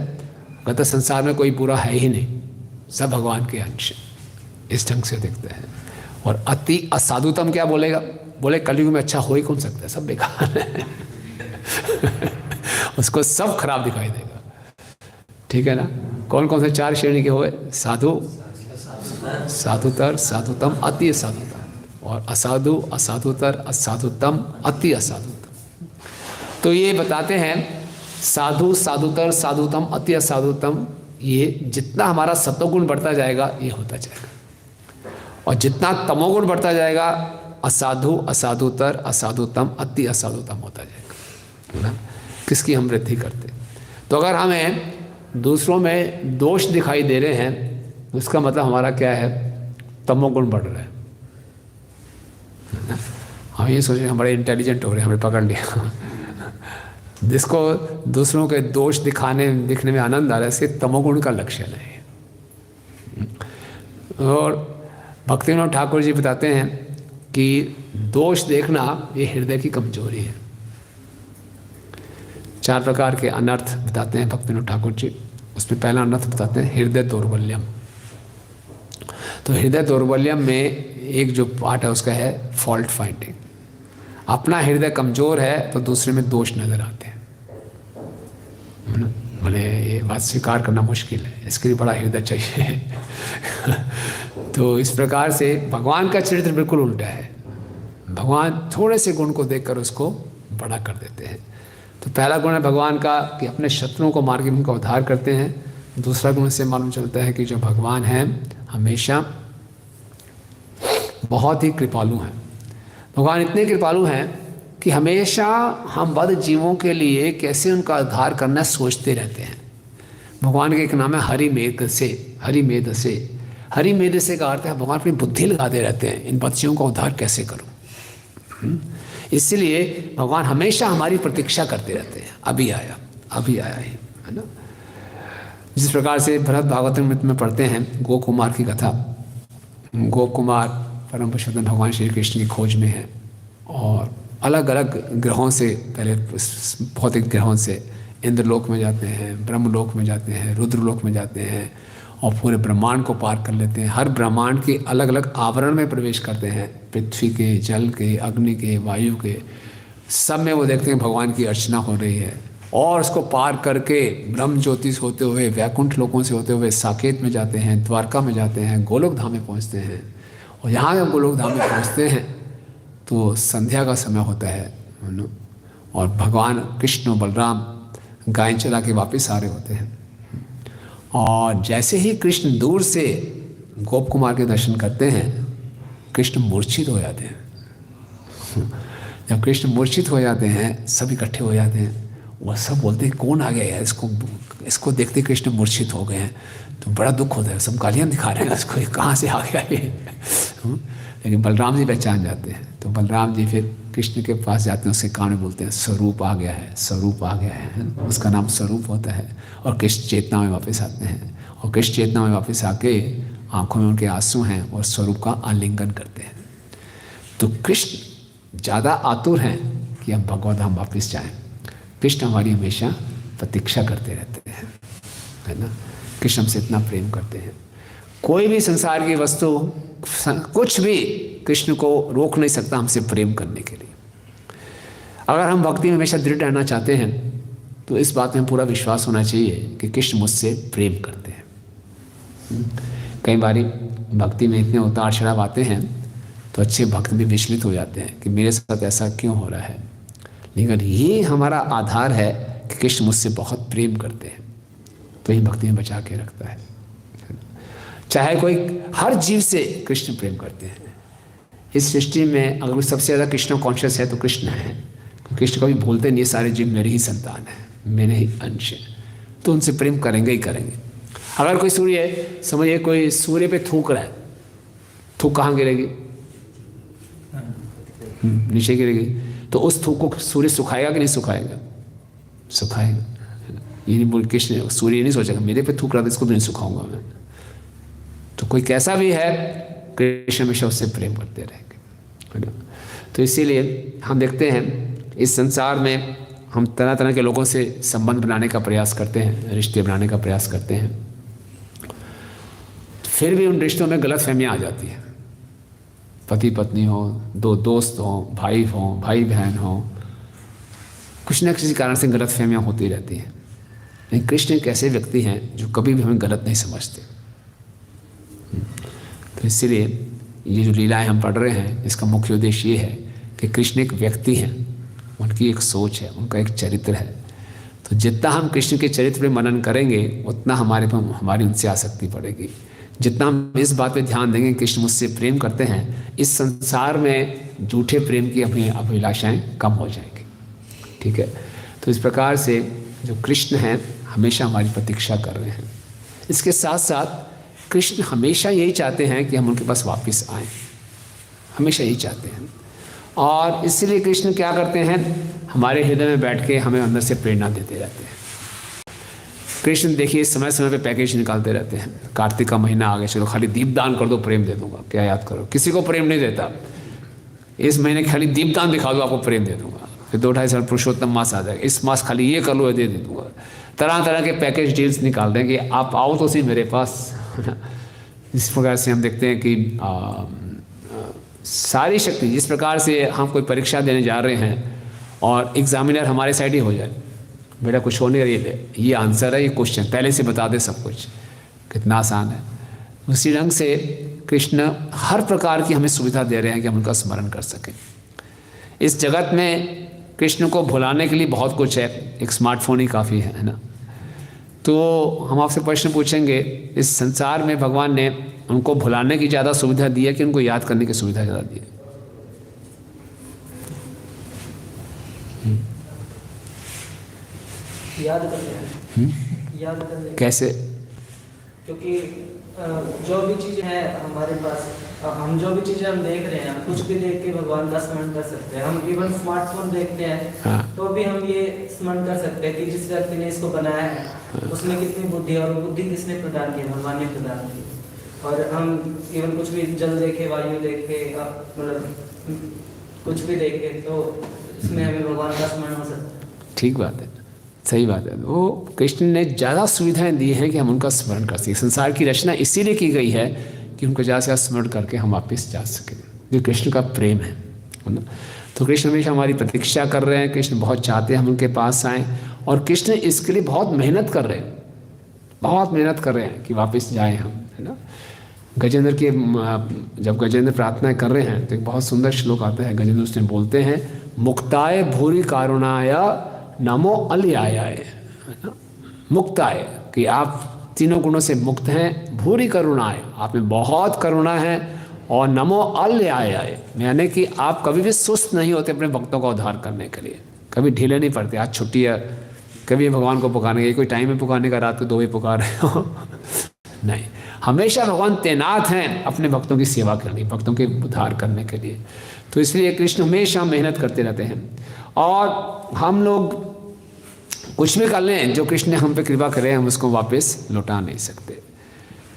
कहता संसार में कोई बुरा है ही नहीं, सब भगवान के अंश, इस ढंग से देखते हैं। और अति असाधुतम क्या बोलेगा? बोले कलयुग में अच्छा हो ही कौन सकता है, सब बेकार है उसको सब खराब दिखाई देगा, ठीक है ना। कौन कौन से 4 श्रेणी के हुए? साधु, साधुतर, साधुतम, अति साधुतम, और असाधु, असाधुतर, असाधुतम, अति असाधुतम। तो ये बताते हैं साधु, साधुतर, साधुतम, अति असाधुतम, ये जितना हमारा सत्वगुण बढ़ता जाएगा ये होता जाएगा, और जितना तमोगुण बढ़ता जाएगा असाधु, असाधुतर, असाधुतम, अति असाधुतम होता जाएगा, है ना। किसकी हम वृद्धि करते। तो अगर हमें दूसरों में दोष दिखाई दे रहे हैं, उसका मतलब हमारा क्या है? तमोगुण बढ़ रहा है। हम ये सोच रहे हैं हम बड़े इंटेलिजेंट हो रहे हैं, हमें पकड़ लिया जिसको दूसरों के दोष दिखने में आनंद आ रहा है, इसके तमोगुण का लक्षण है। और भक्तिविनोद ठाकुर जी बताते हैं कि दोष देखना ये हृदय की कमजोरी है। 4 प्रकार के अनर्थ बताते हैं भक्तिविनोद ठाकुर जी। उसमें पहला अनर्थ बताते हैं हृदय दौर्बल्यम। तो हृदय दौर्बल्यम में एक जो पार्ट है उसका है फॉल्ट फाइंडिंग। अपना हृदय कमजोर है तो दूसरे में दोष नजर आते हैं। बोले ये बात स्वीकार करना मुश्किल है, इसके लिए बड़ा हृदय चाहिए। तो इस प्रकार से भगवान का चरित्र बिल्कुल उल्टा है। भगवान थोड़े से गुण को देखकर उसको बड़ा कर देते हैं। तो पहला गुण है भगवान का कि अपने शत्रुओं को मार के उनका उद्धार करते हैं। दूसरा गुण से मालूम चलता है कि जो भगवान हैं हमेशा बहुत ही कृपालु हैं। भगवान इतने कृपालु हैं कि हमेशा हम बद्ध जीवों के लिए कैसे उनका उद्धार करना सोचते रहते हैं। भगवान का एक नाम है हरिमेध से। हरिमेध से, हरिमेध से का अर्थ है भगवान अपनी बुद्धि लगाते रहते हैं, इन बच्चियों का उद्धार कैसे करूं। इसलिए भगवान हमेशा हमारी प्रतीक्षा करते रहते हैं, अभी आया है ना। जिस प्रकार से भरत भागवत में पढ़ते हैं गोप कुमार की कथा। गोप कुमार परम पुरुषोत्तम भगवान श्री कृष्ण की खोज में है और अलग अलग ग्रहों से, पहले भौतिक ग्रहों से इंद्रलोक में जाते हैं, ब्रह्मलोक में जाते हैं, रुद्रलोक में जाते हैं और पूरे ब्रह्मांड को पार कर लेते हैं। हर ब्रह्मांड के अलग अलग आवरण में प्रवेश करते हैं, पृथ्वी के, जल के, अग्नि के, वायु के, सब में वो देखते हैं भगवान की अर्चना हो रही है। और उसको पार करके ब्रह्म ज्योति से होते हुए, वैकुंठ लोकों से होते हुए साकेत में जाते हैं, द्वारका में जाते हैं, गोलोक धाम में पहुँचते हैं। और यहाँ जब गोलोक धाम में पहुँचते हैं तो संध्या का समय होता है और भगवान कृष्ण बलराम गाय चरा के वापस आ रहे होते हैं। और जैसे ही कृष्ण दूर से गोप कुमार के दर्शन करते हैं, कृष्ण मूर्छित हो जाते हैं। जब कृष्ण मूर्छित हो जाते हैं, सब इकट्ठे हो जाते हैं। वह सब बोलते हैं कौन आ गया है, इसको देखते कृष्ण मूर्छित हो गए हैं। तो बड़ा दुख होता है, सब गालियाँ दिखा रहे हैं इसको, कहाँ से आ गया ये। लेकिन बलराम जी पहचान जाते हैं। तो बलराम जी फिर कृष्ण के पास जाते हैं, उसके कान में बोलते हैं स्वरूप आ गया है, स्वरूप आ गया है। उसका नाम स्वरूप होता है। और कृष्ण चेतना में वापस आते हैं और कृष्ण चेतना में वापस आके आंखों में उनके आंसू हैं और स्वरूप का आलिंगन करते हैं। तो कृष्ण ज़्यादा आतुर हैं कि हम भगवत धाम वापस जाएं। कृष्ण हमारी हमेशा प्रतीक्षा करते रहते हैं, है ना। कृष्ण हमसे इतना प्रेम करते हैं। कोई भी संसार की वस्तु, कुछ भी कृष्ण को रोक नहीं सकता हमसे प्रेम करने के लिए। अगर हम भक्ति में हमेशा दृढ़ रहना चाहते हैं तो इस बात में पूरा विश्वास होना चाहिए कि कृष्ण मुझसे प्रेम करते हैं। कई बार भक्ति में इतने उतार चढ़ाव आते हैं तो अच्छे भक्त भी विचलित हो जाते हैं कि मेरे साथ ऐसा क्यों हो रहा है। लेकिन ये हमारा आधार है कि कृष्ण मुझसे बहुत प्रेम करते हैं, तो ही भक्ति में बचा के रखता है। चाहे कोई, हर जीव से कृष्ण प्रेम करते हैं। इस सृष्टि में अगर सबसे ज़्यादा कृष्ण कॉन्शियस है तो कृष्ण है। कृष्ण कभी भूलते नहीं, सारे जीव मेरी ही संतान है, मेरे ही अंश है, तो उनसे प्रेम करेंगे ही करेंगे। अगर कोई सूर्य, समझिए कोई सूर्य पे थूक रहा है, थूक कहाँ गिरेगी? नीचे गिरेगी। तो उस थूक को सूर्य सुखाएगा कि नहीं सुखाएगा? सुखाएगा। ये नहीं बोल, कृष्ण सूर्य नहीं सोचेगा मेरे पे थूक रहा था, इसको भी नहीं सुखाऊंगा मैं। तो कोई कैसा भी है, कृष्ण हमेशा उससे प्रेम करते रहेंगे, है ना। तो इसीलिए हम देखते हैं इस संसार में हम तरह तरह के लोगों से संबंध बनाने का प्रयास करते हैं, रिश्ते बनाने का प्रयास करते हैं। फिर भी उन रिश्तों में गलतफहमियां आ जाती हैं। पति पत्नी हो, दो दोस्त हो, भाई बहन हो, कुछ न किसी कारण से गलतफहमियां होती रहती हैं। लेकिन कृष्ण एक ऐसे व्यक्ति हैं जो कभी भी हमें गलत नहीं समझते। तो इसीलिए ये जो लीलाएं हम पढ़ रहे हैं, इसका मुख्य उद्देश्य ये है कि कृष्ण एक व्यक्ति हैं, उनकी एक सोच है, उनका एक चरित्र है। तो जितना हम कृष्ण के चरित्र पर मनन करेंगे उतना हमारी उनसे आसक्ति बढ़ेगी। जितना हम इस बात पे ध्यान देंगे कृष्ण मुझसे प्रेम करते हैं, इस संसार में झूठे प्रेम की अपनी अभिलाषाएं कम हो जाएंगी। ठीक है। तो इस प्रकार से जो कृष्ण हैं हमेशा हमारी प्रतीक्षा कर रहे हैं। इसके साथ साथ कृष्ण हमेशा यही चाहते हैं कि हम उनके पास वापस आएं, हमेशा यही चाहते हैं। और इसलिए कृष्ण क्या करते हैं, हमारे हृदय में बैठ के हमें अंदर से प्रेरणा देते रहते हैं। कृष्ण देखिए समय समय पे पैकेज निकालते रहते हैं। कार्तिक का महीना आ गया, चलो खाली दीपदान कर दो, प्रेम दे दूंगा। क्या याद करो, किसी को प्रेम नहीं देता। इस महीने खाली दीपदान दिखा दो, आपको प्रेम दे दूंगा। फिर 2-2.5 साल पुरुषोत्तम मास आ जाएगा, इस मास खाली ये कर लो, दे दूंगा। तरह तरह के पैकेज डील्स निकाल देंगे, आप आओ तो सही मेरे पास। इस प्रकार से हम देखते हैं कि सारी शक्ति, जिस प्रकार से हम कोई परीक्षा देने जा रहे हैं और एग्जामिनर हमारे साइड ही हो जाए, बेटा कुछ हो नहीं रही, ये आंसर है, ये क्वेश्चन पहले से बता दे सब कुछ, कितना आसान है। उसी ढंग से कृष्ण हर प्रकार की हमें सुविधा दे रहे हैं कि हम उनका स्मरण कर सकें। इस जगत में कृष्ण को भुलाने के लिए बहुत कुछ है, एक स्मार्टफोन ही काफ़ी है ना। तो हम आपसे प्रश्न पूछेंगे, इस संसार में भगवान ने उनको भुलाने की ज़्यादा सुविधा दी है कि उनको याद करने की सुविधा ज़्यादा दी है? याद करते हैं, याद करते हैं। कैसे? क्योंकि जो भी चीज़ है हमारे पास, हम जो भी चीज़ें हम देख रहे हैं, हम कुछ भी देख के भगवान का स्मरण कर सकते हैं। हम इवन स्मार्टफोन देखते हैं हाँ। तो भी हम ये स्मरण कर सकते हैं कि जिस व्यक्ति ने इसको बनाया है उसमें कितनी बुद्धि है, और बुद्धि किसने प्रदान की, भगवान ने प्रदान की। और हम इवन कुछ भी जल देखे, वायु देखे, मतलब कुछ भी देखे तो इसमें हमें भगवान का स्मरण हो सकता है। ठीक बात है, सही बात है। वो कृष्ण ने ज़्यादा सुविधाएं दी हैं कि हम उनका स्मरण कर सकें। संसार की रचना इसीलिए की गई है कि उनको ज़्यादा से ज़्यादा स्मरण करके हम वापस जा सकें, जो कृष्ण का प्रेम है ना। तो कृष्ण हमेशा हमारी प्रतीक्षा कर रहे हैं, कृष्ण बहुत चाहते हैं हम उनके पास आएँ, और कृष्ण इसके लिए बहुत मेहनत कर रहे हैं, बहुत मेहनत कर रहे हैं कि वापस जाएँ हम, है ना। गजेंद्र के जब गजेंद्र प्रार्थना कर रहे हैं तो एक बहुत सुंदर श्लोक आता है। गजेंद्र उसमें बोलते हैं, मुक्ताय भूरि कारुणाय नमो अल्याय, है ना। मुक्ताय कि आप तीनों गुणों से मुक्त हैं, भूरि करुणाय आप में बहुत करुणा है, और नमो अल्याय यानी कि आप कभी भी सुस्त नहीं होते अपने भक्तों का उद्धार करने के लिए, कभी ढीले नहीं पड़ते। आज छुट्टी है, कभी भगवान को पुकारने के कोई टाइम है पुकारने का, रात को 2 बजे पुकार रहे हो नहीं, हमेशा भगवान तैनात हैं अपने भक्तों की सेवा करने, भक्तों के उद्धार करने के लिए। तो इसलिए कृष्ण हमेशा मेहनत करते रहते हैं, और हम लोग कुछ भी कर लें, जो कृष्ण ने हम पे कृपा करे हम उसको वापस लौटा नहीं सकते।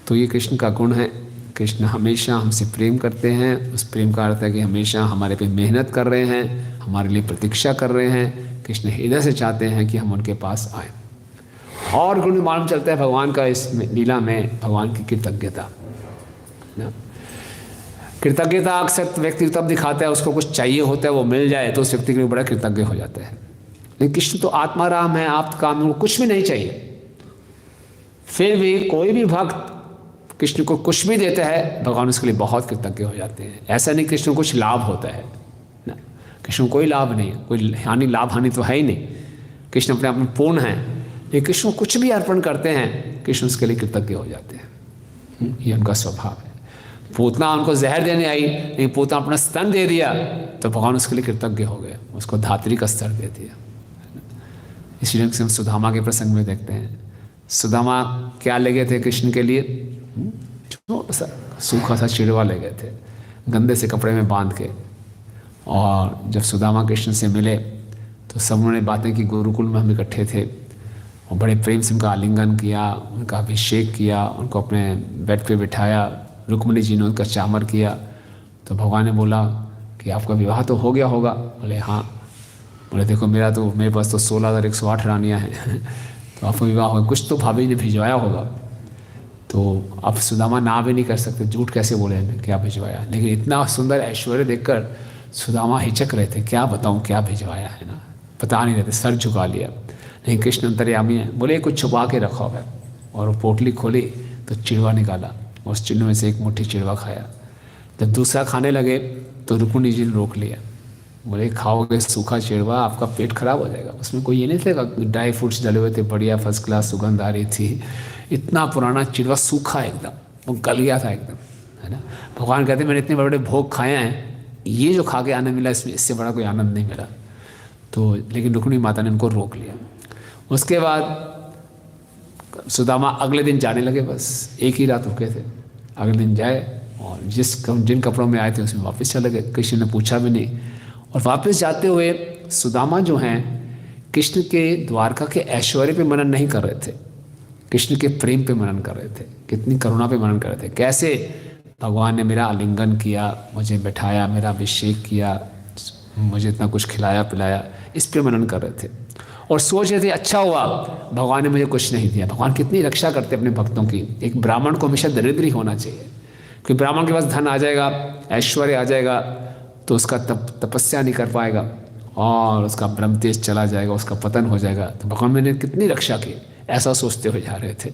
तो ये कृष्ण का गुण है। कृष्ण हमेशा हमसे प्रेम करते हैं, उस प्रेम का अर्थ है कि हमेशा हमारे पे मेहनत कर रहे हैं, हमारे लिए प्रतीक्षा कर रहे हैं। कृष्ण हृदय से चाहते हैं कि हम उनके पास आएँ। और गुण मालूम चलता है भगवान का इस लीला में, भगवान की कृतज्ञता ना। कृतज्ञता अक्सर व्यक्ति तब दिखाता है, उसको कुछ चाहिए होता है, वो मिल जाए तो उस व्यक्ति के लिए बड़ा कृतज्ञ हो जाता है। लेकिन कृष्ण तो आत्माराम है, आप काम में कुछ भी नहीं चाहिए, फिर भी कोई भी भक्त कृष्ण को कुछ भी देता है, भगवान उसके लिए बहुत कृतज्ञ हो जाते हैं। ऐसा नहीं कृष्ण को कुछ लाभ होता है ना, कृष्ण को कोई लाभ नहीं, कोई हानि, लाभ हानि तो है ही नहीं। कृष्ण अपने आप में पूर्ण है, लेकिन कृष्ण को कुछ भी अर्पण करते हैं, कृष्ण उसके लिए कृतज्ञ हो जाते हैं। ये उनका स्वभाव है। पूतना उनको जहर देने आई, लेकिन पूतना अपना स्तन दे दिया तो भगवान उसके लिए कृतज्ञ हो गए, उसको धात्री का स्तर दे दिया। इसी ढंग से हम सुदामा के प्रसंग में देखते हैं। सुदामा क्या ले गए थे कृष्ण के लिए? छोटा सा सूखा सा चिड़वा ले गए थे, गंदे से कपड़े में बांध के। और जब सुदामा कृष्ण से मिले तो सब उन्होंने बातें की, गुरुकुल में हम इकट्ठे थे, और बड़े प्रेम से उनका आलिंगन किया, उनका अभिषेक किया, उनको अपने बेड पे बिठाया। रुक्मिणी जी ने उनका चामर किया। तो भगवान ने बोला कि आपका विवाह तो हो गया होगा? बोले हाँ। बोले देखो मेरे पास तो 16,108 रानियाँ हैं तो आपका विवाह होगा, कुछ तो भाभी ने भिजवाया होगा। तो अब सुदामा ना भी नहीं कर सकते, झूठ कैसे बोले क्या भिजवाया। लेकिन इतना सुंदर ऐश्वर्य देखकर सुदामा हिचक रहे थे, क्या बताऊँ क्या भिजवाया है ना, पता नहीं रहते, सर झुका लिया। नहीं, कृष्ण अंतर्यामी है, बोले कुछ छुपा के रखा है। और वो पोटली खोली तो चिड़वा निकाला, उस चिड़वे में से एक मुट्ठी चिड़वा खाया। जब दूसरा खाने लगे तो रुक्मिणी जी ने रोक लिया, बोले खाओगे सूखा चिड़वा आपका पेट खराब हो जाएगा। उसमें कोई ये नहीं था, ड्राई फ्रूट्स डले हुए थे, बढ़िया फर्स्ट क्लास सुगंध आ रही थी। इतना पुराना चिड़वा सूखा एकदम, वो गल गया था एकदम, है ना। भगवान कहते मैंने इतने बड़े बड़े भोग खाए हैं, ये जो खा के आनंद मिला इससे बड़ा कोई आनंद नहीं मिला। तो लेकिन रुक्मिणी माता ने उनको रोक लिया। उसके बाद सुदामा अगले दिन जाने लगे, बस एक ही रात रुके थे। अगले दिन जाए और जिन कपड़ों में आए थे उसमें वापस चले गए, किसी ने पूछा भी नहीं। और वापस जाते हुए सुदामा जो हैं कृष्ण के द्वारका के ऐश्वर्य पे मनन नहीं कर रहे थे, कृष्ण के प्रेम पे मनन कर रहे थे, कितनी करुणा पे मनन कर रहे थे। कैसे भगवान ने मेरा आलिंगन किया, मुझे बैठाया, मेरा अभिषेक किया, मुझे इतना कुछ खिलाया पिलाया, इस पे मनन कर रहे थे। और सोच रहे थे अच्छा हुआ भगवान ने मुझे कुछ नहीं दिया। भगवान कितनी रक्षा करते अपने भक्तों की। एक ब्राह्मण को हमेशा दरिद्र ही होना चाहिए, क्योंकि ब्राह्मण के पास धन आ जाएगा, ऐश्वर्य आ जाएगा तो उसका तपस्या नहीं कर पाएगा और उसका ब्रह्म तेज चला जाएगा, उसका पतन हो जाएगा। तो भगवान मैंने कितनी रक्षा की, ऐसा सोचते हुए जा रहे थे।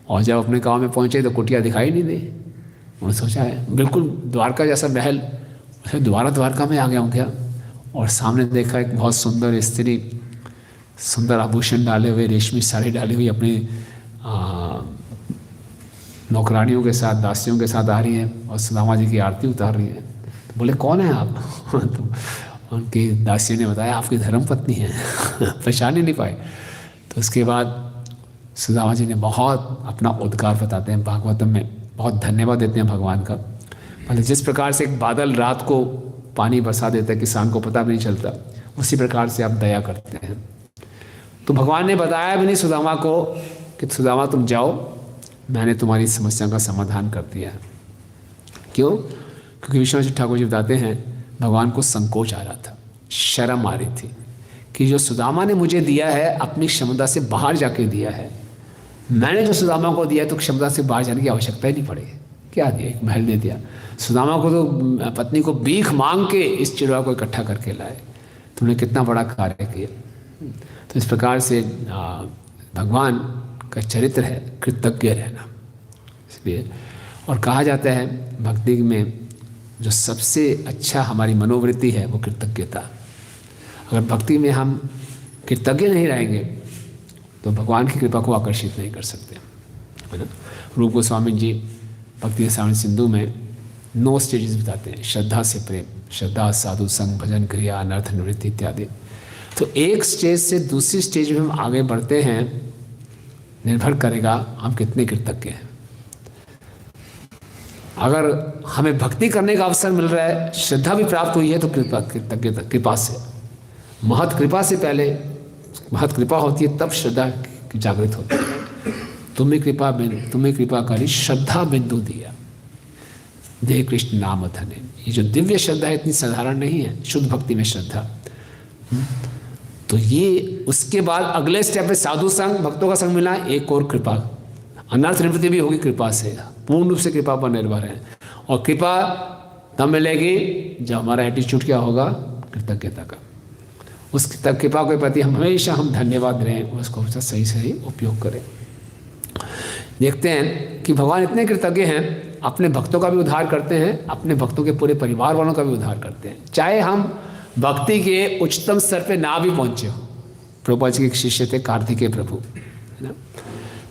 और जब अपने गांव में पहुंचे तो कुटिया दिखाई नहीं दी। उन्होंने सोचा है बिल्कुल द्वारका जैसा महल, द्वारका में आ गया हूँ क्या। और सामने देखा एक बहुत सुंदर स्त्री, सुंदर आभूषण डाले हुए, रेशमी साड़ी डाली हुई, अपनी नौकरानियों के साथ, दासियों के साथ आ रही है और सुदामा जी की आरती उतार रही है। तो बोले कौन है आप? तो उनकी दासियों ने बताया आपकी धर्मपत्नी है। पहचान ही नहीं पाए। तो उसके बाद सुदामा जी ने बहुत अपना उद्गार बताते हैं भागवतम में, बहुत धन्यवाद देते हैं भगवान का। मतलब जिस प्रकार से एक बादल रात को पानी बरसा देता है, किसान को पता भी नहीं चलता, उसी प्रकार से आप दया करते हैं। तो भगवान ने बताया भी नहीं सुदामा को कि सुदामा तुम जाओ, मैंने तुम्हारी समस्या का समाधान कर दिया। क्यों? क्योंकि विश्वनाथ ठाकुर जी बताते हैं भगवान को संकोच आ रहा था, शर्म आ रही थी कि जो सुदामा ने मुझे दिया है अपनी क्षमता से बाहर जाके दिया है, मैंने जो सुदामा को दिया तो क्षमता से बाहर जाने की आवश्यकता ही नहीं पड़ेगी। क्या दिया? एक महल दे दिया। सुदामा को तो पत्नी को भीख मांग के इस चिड़वा को इकट्ठा करके लाए। तुमने कितना बड़ा कार्य किया। तो इस प्रकार से भगवान का चरित्र है कृतज्ञ रहना। इसलिए और कहा जाता है भक्ति में जो सबसे अच्छा हमारी मनोवृत्ति है वो कृतज्ञता। अगर भक्ति में हम कृतज्ञ नहीं रहेंगे तो भगवान की कृपा को आकर्षित नहीं कर सकते, है ना। रूप गोस्वामी जी भक्ति सावन सिंधु में 9 स्टेजेस बताते हैं। श्रद्धा से प्रेम, श्रद्धा, साधु संग, भजन, क्रिया, अनर्थ निवृत्ति इत्यादि। तो एक स्टेज से दूसरी स्टेज में हम आगे बढ़ते हैं, निर्भर करेगा हम कितने कृतज्ञ हैं। अगर हमें भक्ति करने का अवसर मिल रहा है, श्रद्धा भी प्राप्त हुई है, तो कृतज्ञता कृपा से, महत कृपा से पहले महत कृपा होती है, तब श्रद्धा जागृत होती है। तुम्हें कृपा करी श्रद्धा बिंदु दिया, दे कृष्ण नाम धने। ये जो दिव्य श्रद्धा है इतनी साधारण नहीं है, शुद्ध भक्ति में श्रद्धा। तो ये उसके बाद अगले स्टेप पे साधु संग, भक्तों का संग मिला, एक और कृपा, अनर्थ निवृत्ति भी होगी कृपा से। पूर्ण रूप से कृपा पर निर्भर है। और कृपा तब मिलेगी जब हमारा एटीट्यूड क्या होगा, कृतज्ञता का। उस कृपा के प्रति हम हमेशा धन्यवाद रहें, उसको सही सही उपयोग करें। देखते हैं कि भगवान इतने कृतज्ञ हैं, अपने भक्तों का भी उद्धार करते हैं, अपने भक्तों के पूरे परिवार वालों का भी उद्धार करते हैं, चाहे हम भक्ति के उच्चतम स्तर पे ना भी पहुंचे हो। प्रभुपाद जी के एक शिष्य थे कार्तिकेय प्रभु, है ना।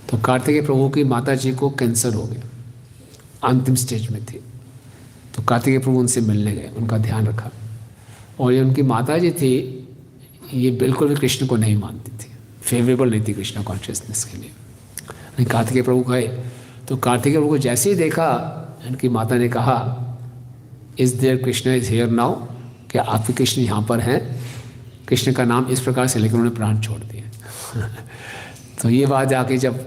तो कार्तिकेय प्रभु की माता जी को कैंसर हो गया, अंतिम स्टेज में थी। तो कार्तिकेय प्रभु उनसे मिलने गए, उनका ध्यान रखा। और ये उनकी माता जी थी, ये बिल्कुल भी कृष्ण को नहीं मानती थी, फेवरेबल नहीं थी कृष्ण कॉन्शियसनेस के लिए। कार्तिकेय प्रभु गए तो कार्तिकेय प्रभु को जैसे ही देखा, उनकी माता ने कहा, is there Krishna is here now, क्या आपके कृष्ण यहाँ पर हैं? कृष्ण का नाम इस प्रकार से लेकर उन्होंने प्राण छोड़ दिए। तो ये बात जाके जब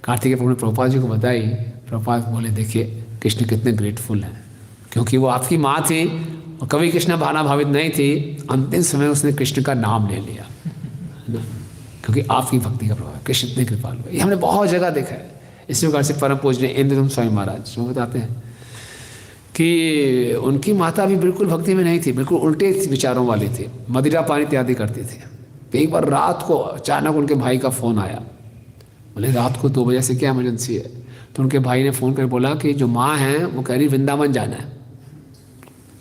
कार्तिकेय प्रभु ने प्रभुपाद जी को बताई, प्रभुपाद बोले देखिए कृष्ण कितने ग्रेटफुल हैं, क्योंकि वो आपकी माँ थी और कभी कृष्ण भावना भावित नहीं थी, अंतिम समय उसने कृष्ण का नाम ले लिया, है ना, क्योंकि आपकी भक्ति का प्रभाव। कृष्ण इतने कृपालु है, ये हमने बहुत जगह देखा है। इसी प्रकार से परम पूजनीय इंद्रदुम्न स्वामी महाराज वो बताते हैं कि उनकी माता भी बिल्कुल भक्ति में नहीं थी, बिल्कुल उल्टे विचारों वाली थी, मदिरा पानी इत्यादि करती थी। तो एक बार रात को अचानक उनके भाई का फ़ोन आया, बोले रात को 2 बजे से क्या इमरजेंसी है? तो उनके भाई ने फ़ोन कर बोला कि जो माँ हैं वो कह रही वृंदावन जाना है।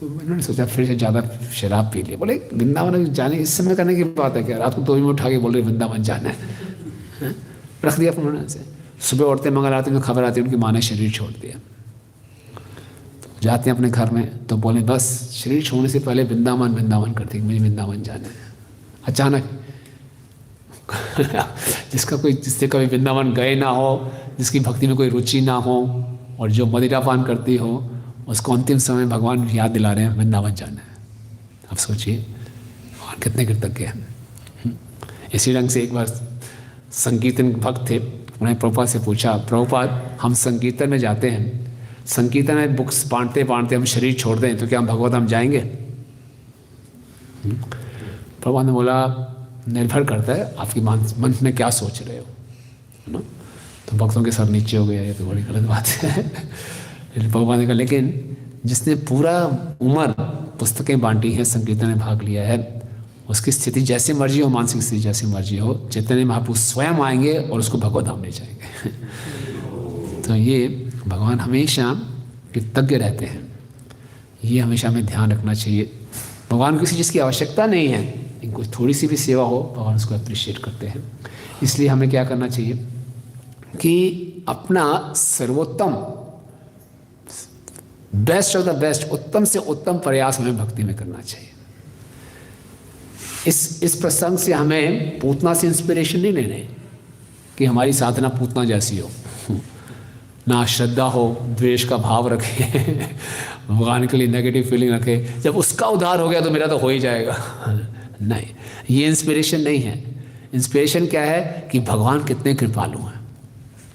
तो उन्होंने सोचा फिर से ज़्यादा शराब पी ली, बोले वृंदावन जाने इस समय करने की बात है क्या? रात को 2 बजे उठा के बोल रहे वृंदावन जाना है, रख दिया फोन उन्होंने से। सुबह उठते मंगल आरती में खबर आती है उनकी माँ ने शरीर छोड़ दिया। तो जाते हैं अपने घर में तो बोले बस शरीर छोड़ने से पहले वृंदावन करते कि मुझे वृंदावन जाना है। अचानक जिससे कभी वृंदावन गए ना हो, जिसकी भक्ति में कोई रुचि ना हो और जो मदिरापान करती हो, उसको अंतिम समय भगवान याद दिला रहे हैं वृंदावन जाना है। अब सोचिए और कितने कृतज्ञ हैं। इसी ढंग से एक बार संकीर्तन भक्त थे, उन्हें प्रभुपाद से पूछा, प्रभुपाद हम संकीर्तन में जाते हैं, संकीर्तन में बुक्स बांटते हम शरीर छोड़ दें तो क्या हम भगवत हम जाएंगे? प्रभुपाद ने बोला निर्भर करता है आपकी मन में क्या सोच रहे हो, है ना। तो भक्तों के सर नीचे हो गया, ये तो बड़ी गलत बात है। प्रभुपाद ने कहा लेकिन जिसने पूरा उम्र पुस्तकें बांटी हैं, संकीर्तन में भाग लिया है, उसकी स्थिति जैसी मर्जी हो, मानसिक स्थिति जैसी मर्जी हो, चैतन्य महापुरुष स्वयं आएंगे और उसको भगवत धाम ले जाएंगे। तो ये भगवान हमेशा कृतज्ञ रहते हैं, ये हमेशा हमें ध्यान रखना चाहिए। भगवान को किसी चीज़ की आवश्यकता नहीं है, इनको थोड़ी सी भी सेवा हो भगवान उसको अप्रिशिएट करते हैं। इसलिए हमें क्या करना चाहिए कि अपना सर्वोत्तम, बेस्ट ऑफ द बेस्ट, उत्तम से उत्तम प्रयास हमें भक्ति में करना चाहिए। इस प्रसंग से हमें पूतना से इंस्पिरेशन नहीं लेने कि हमारी साधना पूतना जैसी हो, ना श्रद्धा हो, द्वेष का भाव रखे, भगवान के लिए नेगेटिव फीलिंग रखे, जब उसका उद्धार हो गया तो मेरा तो हो ही जाएगा। नहीं, ये इंस्पिरेशन नहीं है। इंस्पिरेशन क्या है कि भगवान कितने कृपालु हैं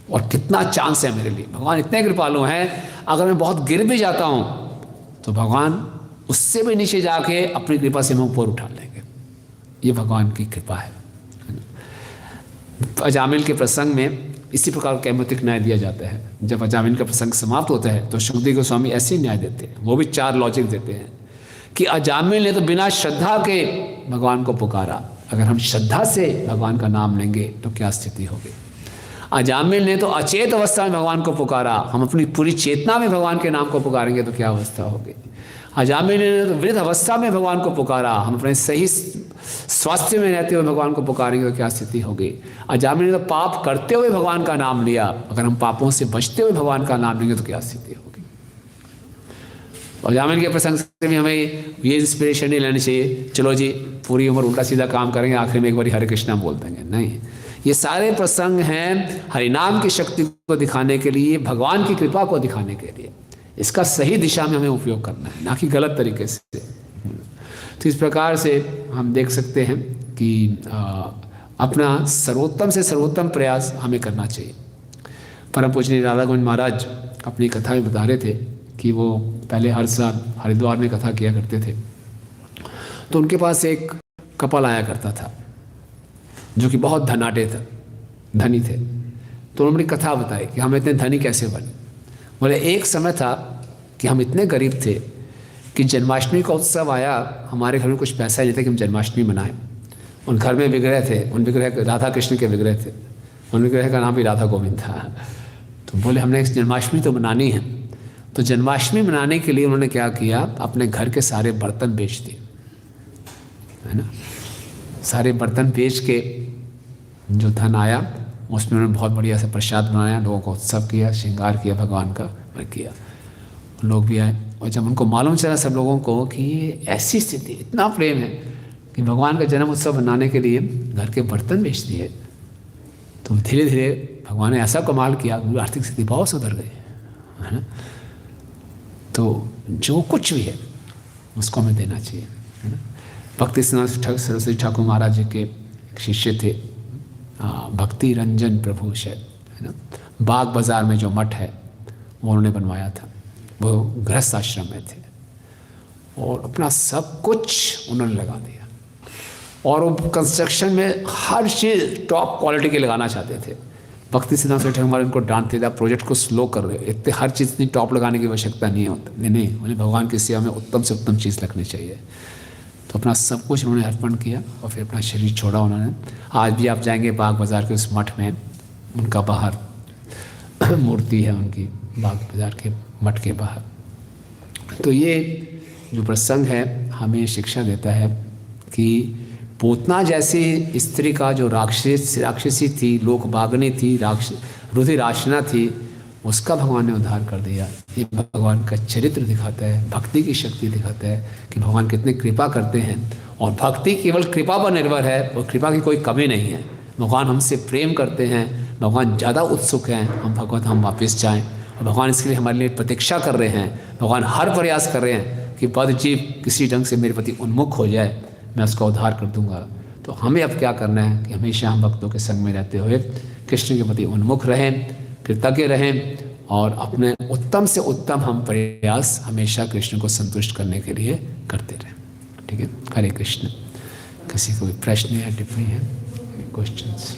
और कितना चांस है मेरे लिए। भगवान इतने कृपालु हैं, अगर मैं बहुत गिर भी जाता हूँ तो भगवान उससे भी नीचे जाके अपनी कृपा से मैं ऊपर उठा लेंगे। ये भगवान की कृपा है। अजामिल के प्रसंग में इसी प्रकार का कैमतिक न्याय दिया जाता है। जब अजामिल का प्रसंग समाप्त होता है तो सुखदेव गोस्वामी ऐसे न्याय देते हैं, वो भी 4 लॉजिक देते हैं कि अजामिल ने तो बिना श्रद्धा के भगवान को पुकारा, अगर हम श्रद्धा से भगवान का नाम लेंगे तो क्या स्थिति होगी। अजामिल ने तो अचेत अवस्था में भगवान को पुकारा, हम अपनी पूरी चेतना में भगवान के नाम को पुकारेंगे तो क्या अवस्था होगी। अजामिल ने तो वृद्ध अवस्था में भगवान को पुकारा, हम अपने सही स्वास्थ्य में रहते हुए भगवान को पुकारेंगे तो क्या स्थिति होगी। अजामिल ने तो पाप करते हुए भगवान का नाम लिया, अगर हम पापों से बचते हुए भगवान का नाम लेंगे तो क्या स्थिति होगी। अजामिल के प्रसंग से भी हमें ये इंस्पिरेशन नहीं लेनी चाहिए, चलो जी पूरी उम्र उल्टा सीधा काम करेंगे, आखिर में एक बार हरे कृष्णा बोल देंगे। नहीं, ये सारे प्रसंग हैं हरिनाम की शक्ति को दिखाने के लिए, भगवान की कृपा को दिखाने के लिए। इसका सही दिशा में हमें उपयोग करना है, ना कि गलत तरीके से। तो इस प्रकार से हम देख सकते हैं कि अपना सर्वोत्तम से सर्वोत्तम प्रयास हमें करना चाहिए। परम पूजनीय राधा गोविंद महाराज अपनी कथा में बता रहे थे कि वो पहले हर साल हरिद्वार में कथा किया करते थे, तो उनके पास एक कपल आया करता था जो कि बहुत धनाढ़ था, धनी थे। तो उन्होंने कथा बताई कि हम इतने धनी कैसे बने। बोले एक समय था कि हम इतने गरीब थे कि जन्माष्टमी का उत्सव आया, हमारे घर में कुछ पैसा नहीं था कि हम जन्माष्टमी मनाएं। उन घर में विग्रह थे, उन विग्रह राधा कृष्ण के विग्रह थे, उन विग्रह का नाम भी राधा गोविंद था। तो बोले हमने जन्माष्टमी तो मनानी है। तो जन्माष्टमी मनाने के लिए उन्होंने क्या किया, अपने घर के सारे बर्तन बेच दिए, है ना। सारे बर्तन बेच के जो धन आया उसमें उन्होंने बहुत बढ़िया से प्रसाद बनाया, लोगों को उत्सव किया, श्रृंगार किया, भगवान का किया। लोग भी आए और जब उनको मालूम चला सब लोगों को कि ये ऐसी स्थिति, इतना प्रेम है कि भगवान का जन्म उत्सव मनाने के लिए घर के बर्तन बेच दिए, तो धीरे धीरे भगवान ने ऐसा कमाल किया, आर्थिक स्थिति बहुत सुधर गई, है ना। तो जो कुछ भी है उसको हमें देना चाहिए, है ना। भक्ति सरस्वती ठाकुर महाराज जी के एक शिष्य थे, भक्ति रंजन प्रभु शायद, है ना। बाग बाजार में जो मठ है वो उन्होंने बनवाया था, वो गृहस्थ आश्रम में थे और अपना सब कुछ उन्होंने लगा दिया और वो कंस्ट्रक्शन में हर चीज़ टॉप क्वालिटी की लगाना चाहते थे। भक्ति सिद्धांत सरस्वती ठाकुर उनको डांटते थे, प्रोजेक्ट को स्लो कर रहे हो, इतने हर चीज़ इतनी टॉप लगाने की आवश्यकता नहीं होती। नहीं, उन्हें भगवान की सेवा में उत्तम से उत्तम चीज़ रखनी चाहिए। तो अपना सब कुछ उन्होंने अर्पण किया और फिर अपना शरीर छोड़ा उन्होंने। आज भी आप जाएंगे बाग बाज़ार के उस मठ में, उनका बाहर मूर्ति है उनकी, बाग बाज़ार के मठ के बाहर। तो ये जो प्रसंग है हमें शिक्षा देता है कि पूतना जैसी स्त्री का जो राक्षसी थी, लोक भागनी थी, रुधिर आशना थी, उसका भगवान ने उद्धार कर दिया। ये भगवान का चरित्र दिखाता है, भक्ति की शक्ति दिखाता है कि भगवान कितने कृपा करते हैं। और भक्ति केवल कृपा पर निर्भर है, और कृपा की कोई कमी नहीं है। भगवान हमसे प्रेम करते हैं, भगवान ज़्यादा उत्सुक हैं हम भगवत हम वापस जाएं, और भगवान इसके लिए हमारे लिए प्रतीक्षा कर रहे हैं। भगवान हर प्रयास कर रहे हैं कि बद्ध जीव किसी ढंग से मेरे प्रति उन्मुख हो जाए, मैं उसका उद्धार कर दूंगा। तो हमें अब क्या करना है कि हमेशा हम भक्तों के संग में रहते हुए कृष्ण के प्रति उन्मुख रहें, कृतज्ञ रहें और अपने उत्तम से उत्तम हम प्रयास हमेशा कृष्ण को संतुष्ट करने के लिए करते रहें। ठीक है, हरे कृष्ण। किसी को प्रश्न या टिप्पणी है, क्वेश्चंस?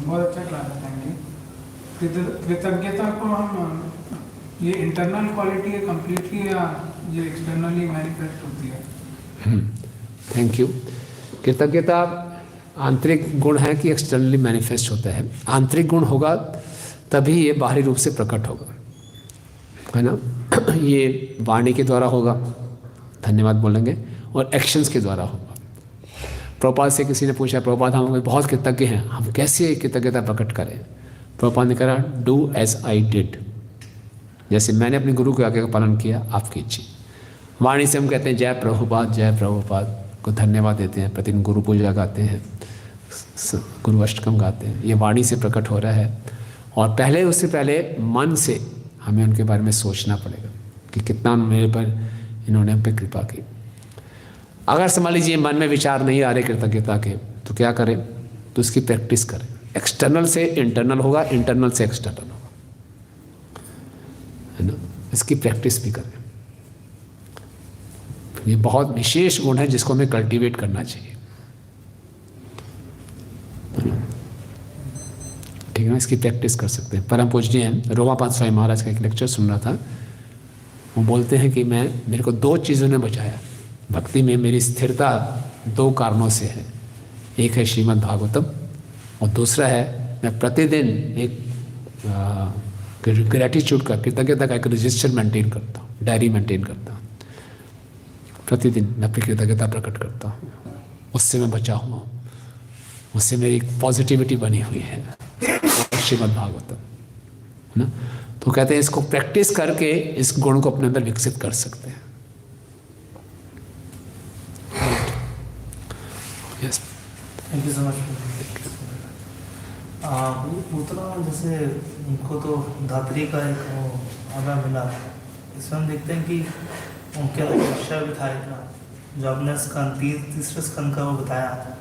बहुत अच्छा क्लास है, थैंक यू। कृतज्ञता को हम ये इंटरनल क्वालिटी है कम्प्लीटली, या जो एक्सटर्नली मैनिफेस्ट होती है। Thank you. कृतज्ञता आंतरिक गुण है कि एक्सटर्नली मैनिफेस्ट होता है? आंतरिक गुण होगा तभी ये बाहरी रूप से प्रकट होगा, है ना। ये वाणी के द्वारा होगा, धन्यवाद बोलेंगे, और एक्शंस के द्वारा होगा। प्रभुपाद से किसी ने पूछा, प्रभुपाद हम बहुत कृतज्ञ हैं, हम कैसे कृतज्ञता प्रकट करें? प्रभुपाद ने कहा, डू एज आई डिड, जैसे मैंने अपने गुरु के आज्ञा का पालन किया आप कीजिए। वाणी से हम कहते हैं जय प्रभुपाद, जय प्रभुपाद को धन्यवाद देते हैं, प्रतिदिन गुरु पूजा गाते हैं, गुरु अष्टकम गाते हैं, ये वाणी से प्रकट हो रहा है। और पहले, उससे पहले मन से हमें उनके बारे में सोचना पड़ेगा कि कितना मेरे पर इन्होंने हम पे कृपा की। अगर समझ लीजिए मन में विचार नहीं आ रहे कृतज्ञता के, तो क्या करें? तो उसकी प्रैक्टिस करें। एक्सटर्नल से इंटरनल होगा, इंटरनल से एक्सटर्नल होगा, है ना। इसकी प्रैक्टिस भी करें। ये बहुत विशेष गुण है जिसको हमें कल्टीवेट करना चाहिए, ठीक है ना। इसकी प्रैक्टिस कर सकते हैं। परम पूजनीय हैं रोमापाद स्वामी महाराज का एक लेक्चर सुन रहा था। वो बोलते हैं कि मेरे को दो चीज़ों ने बचाया भक्ति में। मेरी स्थिरता दो कारणों से है। एक है श्रीमद् भागवतम, और दूसरा है मैं प्रतिदिन एक ग्रेटिट्यूड का, कृतज्ञता का एक रजिस्टर मेंटेन करता हूँ, डायरी मेंटेन करता हूँ। प्रतिदिन मैं अपनी कृतज्ञता प्रकट करता हूँ। उससे मैं बचा हुआ हूँ, उससे मेरी एक पॉजिटिविटी बनी हुई है, श्रीमद् भागवतम, है ना। तो कहते हैं इसको प्रैक्टिस करके इस गुण को अपने अंदर विकसित कर सकते हैं। Yes, thank you so much. Putana जैसे उनको तो धात्री का एक आना मिला, इसमें हम देखते हैं कि उनके विषय भी था इतना, जो आपने स्कंद तीसरे स्कंद का वो बताया,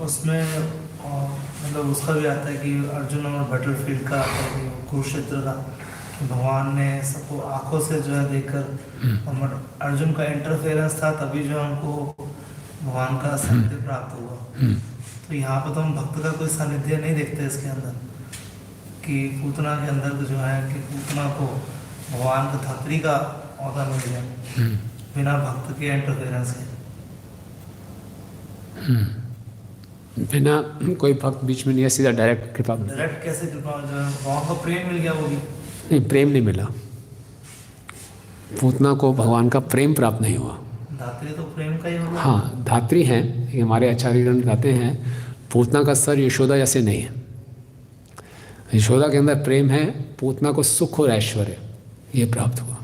उसमें मतलब उसका भी आता है कि अर्जुन और बैटलफील्ड का, कुरुक्षेत्र का, भगवान ने सबको आंखों से जो है देखकर, अर्जुन का इंटरफेरेंस था तभी जो हमको भगवान का सानिध्य प्राप्त हुआ। तो यहाँ पर तो हम भक्त का कोई सानिध्य नहीं देखते इसके अंदर, कि पूतना के अंदर जो है कि पूतना को भगवान का धात्री का औहदा मिल गया बिना भक्त के इंटरफेरेंस के। बिना कोई भक्त बीच में नहीं है, सीधा डायरेक्ट कृपा। डायरेक्ट कैसे कृपा? जो है भगवान का प्रेम मिल गया, वो भी नहीं, प्रेम नहीं मिला। पूतना को भगवान का प्रेम प्राप्त नहीं हुआ। धात्री तो प्रेम का ही होगा। हाँ, धात्री हैं, हमारे आचार्यगण कहते हैं पूतना का स्तर यशोदा जैसे नहीं है। यशोदा के अंदर प्रेम है, पूतना को सुख और ऐश्वर्य ये प्राप्त हुआ।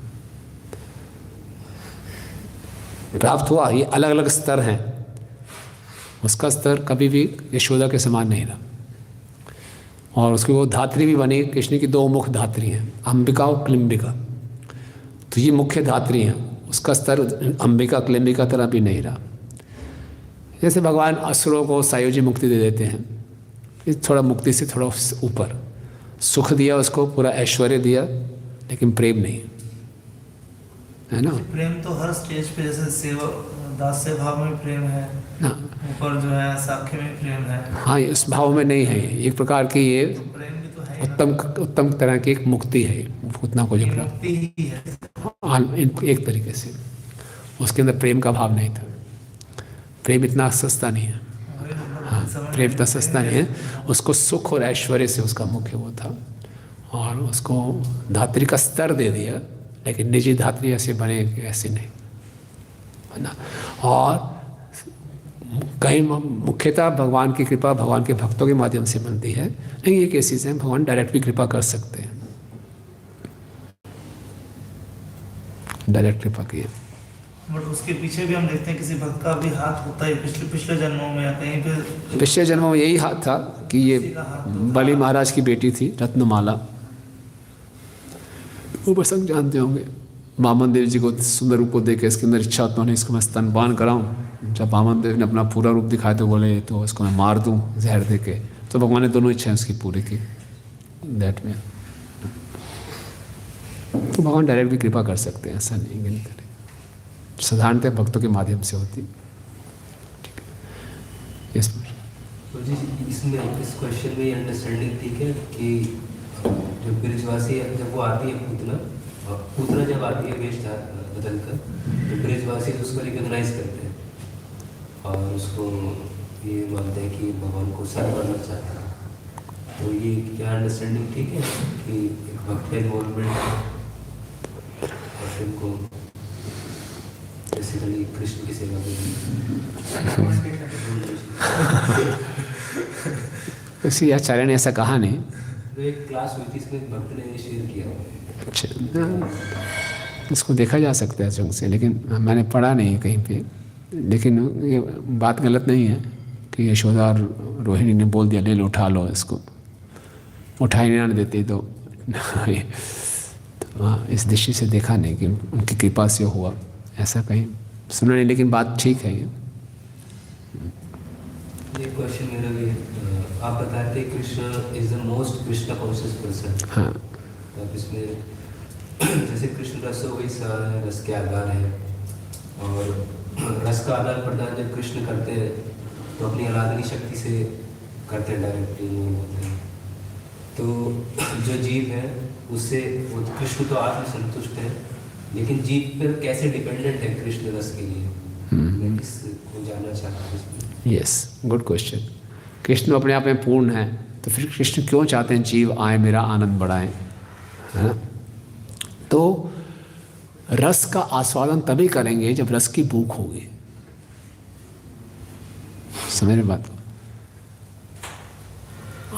ये अलग अलग स्तर हैं। उसका स्तर कभी भी यशोदा के समान नहीं रहा। और उसकी वो धात्री भी बनी। कृष्ण की दो मुख्य धात्री हैं, अंबिका और क्लिम्बिका। तो ये मुख्य धात्री हैं। उसका स्तर अंबिका क्लिम्बिका तरह भी नहीं रहा। जैसे भगवान असुरों को सायोजी मुक्ति दे देते हैं, इस थोड़ा मुक्ति से थोड़ा ऊपर सुख दिया उसको, पूरा ऐश्वर्य दिया, लेकिन प्रेम नहीं, है ना। प्रेम तो हर स्टेज पे, जैसे सेवा दास्य भाव में प्रेम है, ऊपर जो है साख्य में प्रेम है। हाँ, इस भाव में नहीं है। एक प्रकार की ये प्रेम भी तो है, उत्तम तरह की एक मुक्ति है। उतना को जो मुक्ति ही है। एक तरीके से उसके अंदर प्रेम का भाव नहीं था। प्रेम इतना सस्ता नहीं है। हाँ, प्रेम इतना सस्ता नहीं है। उसको सुख और ऐश्वर्य से उसका मुख्य वो था, और उसको धात्री का स्तर दे दिया, लेकिन निजी धात्री ऐसे बने ऐसे नहीं, है ना। और कहीं मुख्यतः भगवान की कृपा भगवान के भक्तों के माध्यम से बनती है। नहीं, ये केसेस हैं भगवान डायरेक्ट भी कृपा कर सकते हैं, डायरेक्ट कृपा की है। बट उसके पीछे भी हम देखते हैं किसी भक्त का भी हाथ होता है, पिछले जन्मों में या कहीं पे। पिछले जन्मों में यही हाथ था कि ये बलि महाराज की बेटी थी रत्नमाला। वो प्रसंग जानते होंगे। वामन देव जी को सुंदर रूप को देखे, इसके अंदर इच्छा तो नहीं इसको मैं स्तनपान कराऊं। जब वामन देव ने अपना पूरा रूप दिखाया तो बोले तो इसको मैं मार दूं जहर दे के। तो भगवान ने दोनों इच्छाएं उसकी पूरी की दैट में। तो भगवान डायरेक्ट भी कृपा कर सकते हैं, ऐसा नहीं करें। साधारणतः भक्तों के माध्यम से होती। ठीक है, यस। तो जी इसमें इस क्वेश्चन में अंडरस्टैंडिंग ठीक है कि जो ब्रिजवासी जब वो आती है पूतना पूतना जब आती है वेश बदल कर, तो ब्रजवासी उसको रिकॉग्नाइज करते हैं और उसको ये मानते हैं कि भगवान को सर बनना चाहता है। तो ये क्या अंडरस्टैंडिंग ठीक है कि एक भक्त का इन्वॉल्वमेंट और फिर को बेसिकली कृष्ण की सेवा में किसी आचार्य ने ऐसा कहा नहीं। तो एक क्लास हुई थी, इसमें एक भक्त ने शेयर किया। अच्छा, इसको देखा जा सकता है ढंग से, लेकिन मैंने पढ़ा नहीं है कहीं पे। लेकिन ये बात गलत नहीं है कि यशोदा और रोहिणी ने बोल दिया ले लो उठा लो, इसको उठा ही नहीं देते तो हाँ, इस दृष्टि से देखा नहीं कि उनकी कृपा से हुआ, ऐसा कहीं सुना नहीं। लेकिन बात ठीक है ये। क्वेश्चन मेरा भी आप बताते Krishna is the most Krishna conscious person. हाँ, आप इसमें जैसे कृष्ण रस हो गई सारा है, रस के आधार है, और रस का आदान प्रदान जब कृष्ण करते हैं तो अपनी आराधनी शक्ति से करते हैं, डायरेक्टली नहीं होते हैं। तो जो जीव है उससे वो कृष्ण तो आत्म संतुष्ट है, लेकिन जीव पर कैसे डिपेंडेंट है कृष्ण रस के लिए, मैं इसको जानना चाहता हूँ। Yes, good question. कृष्ण अपने आप में पूर्ण है, तो फिर कृष्ण क्यों चाहते हैं जीव आए मेरा आनंद बढ़ाएं, है ना? तो रस का आस्वादन तभी करेंगे जब रस की भूख होगी। समझ रहे बात को?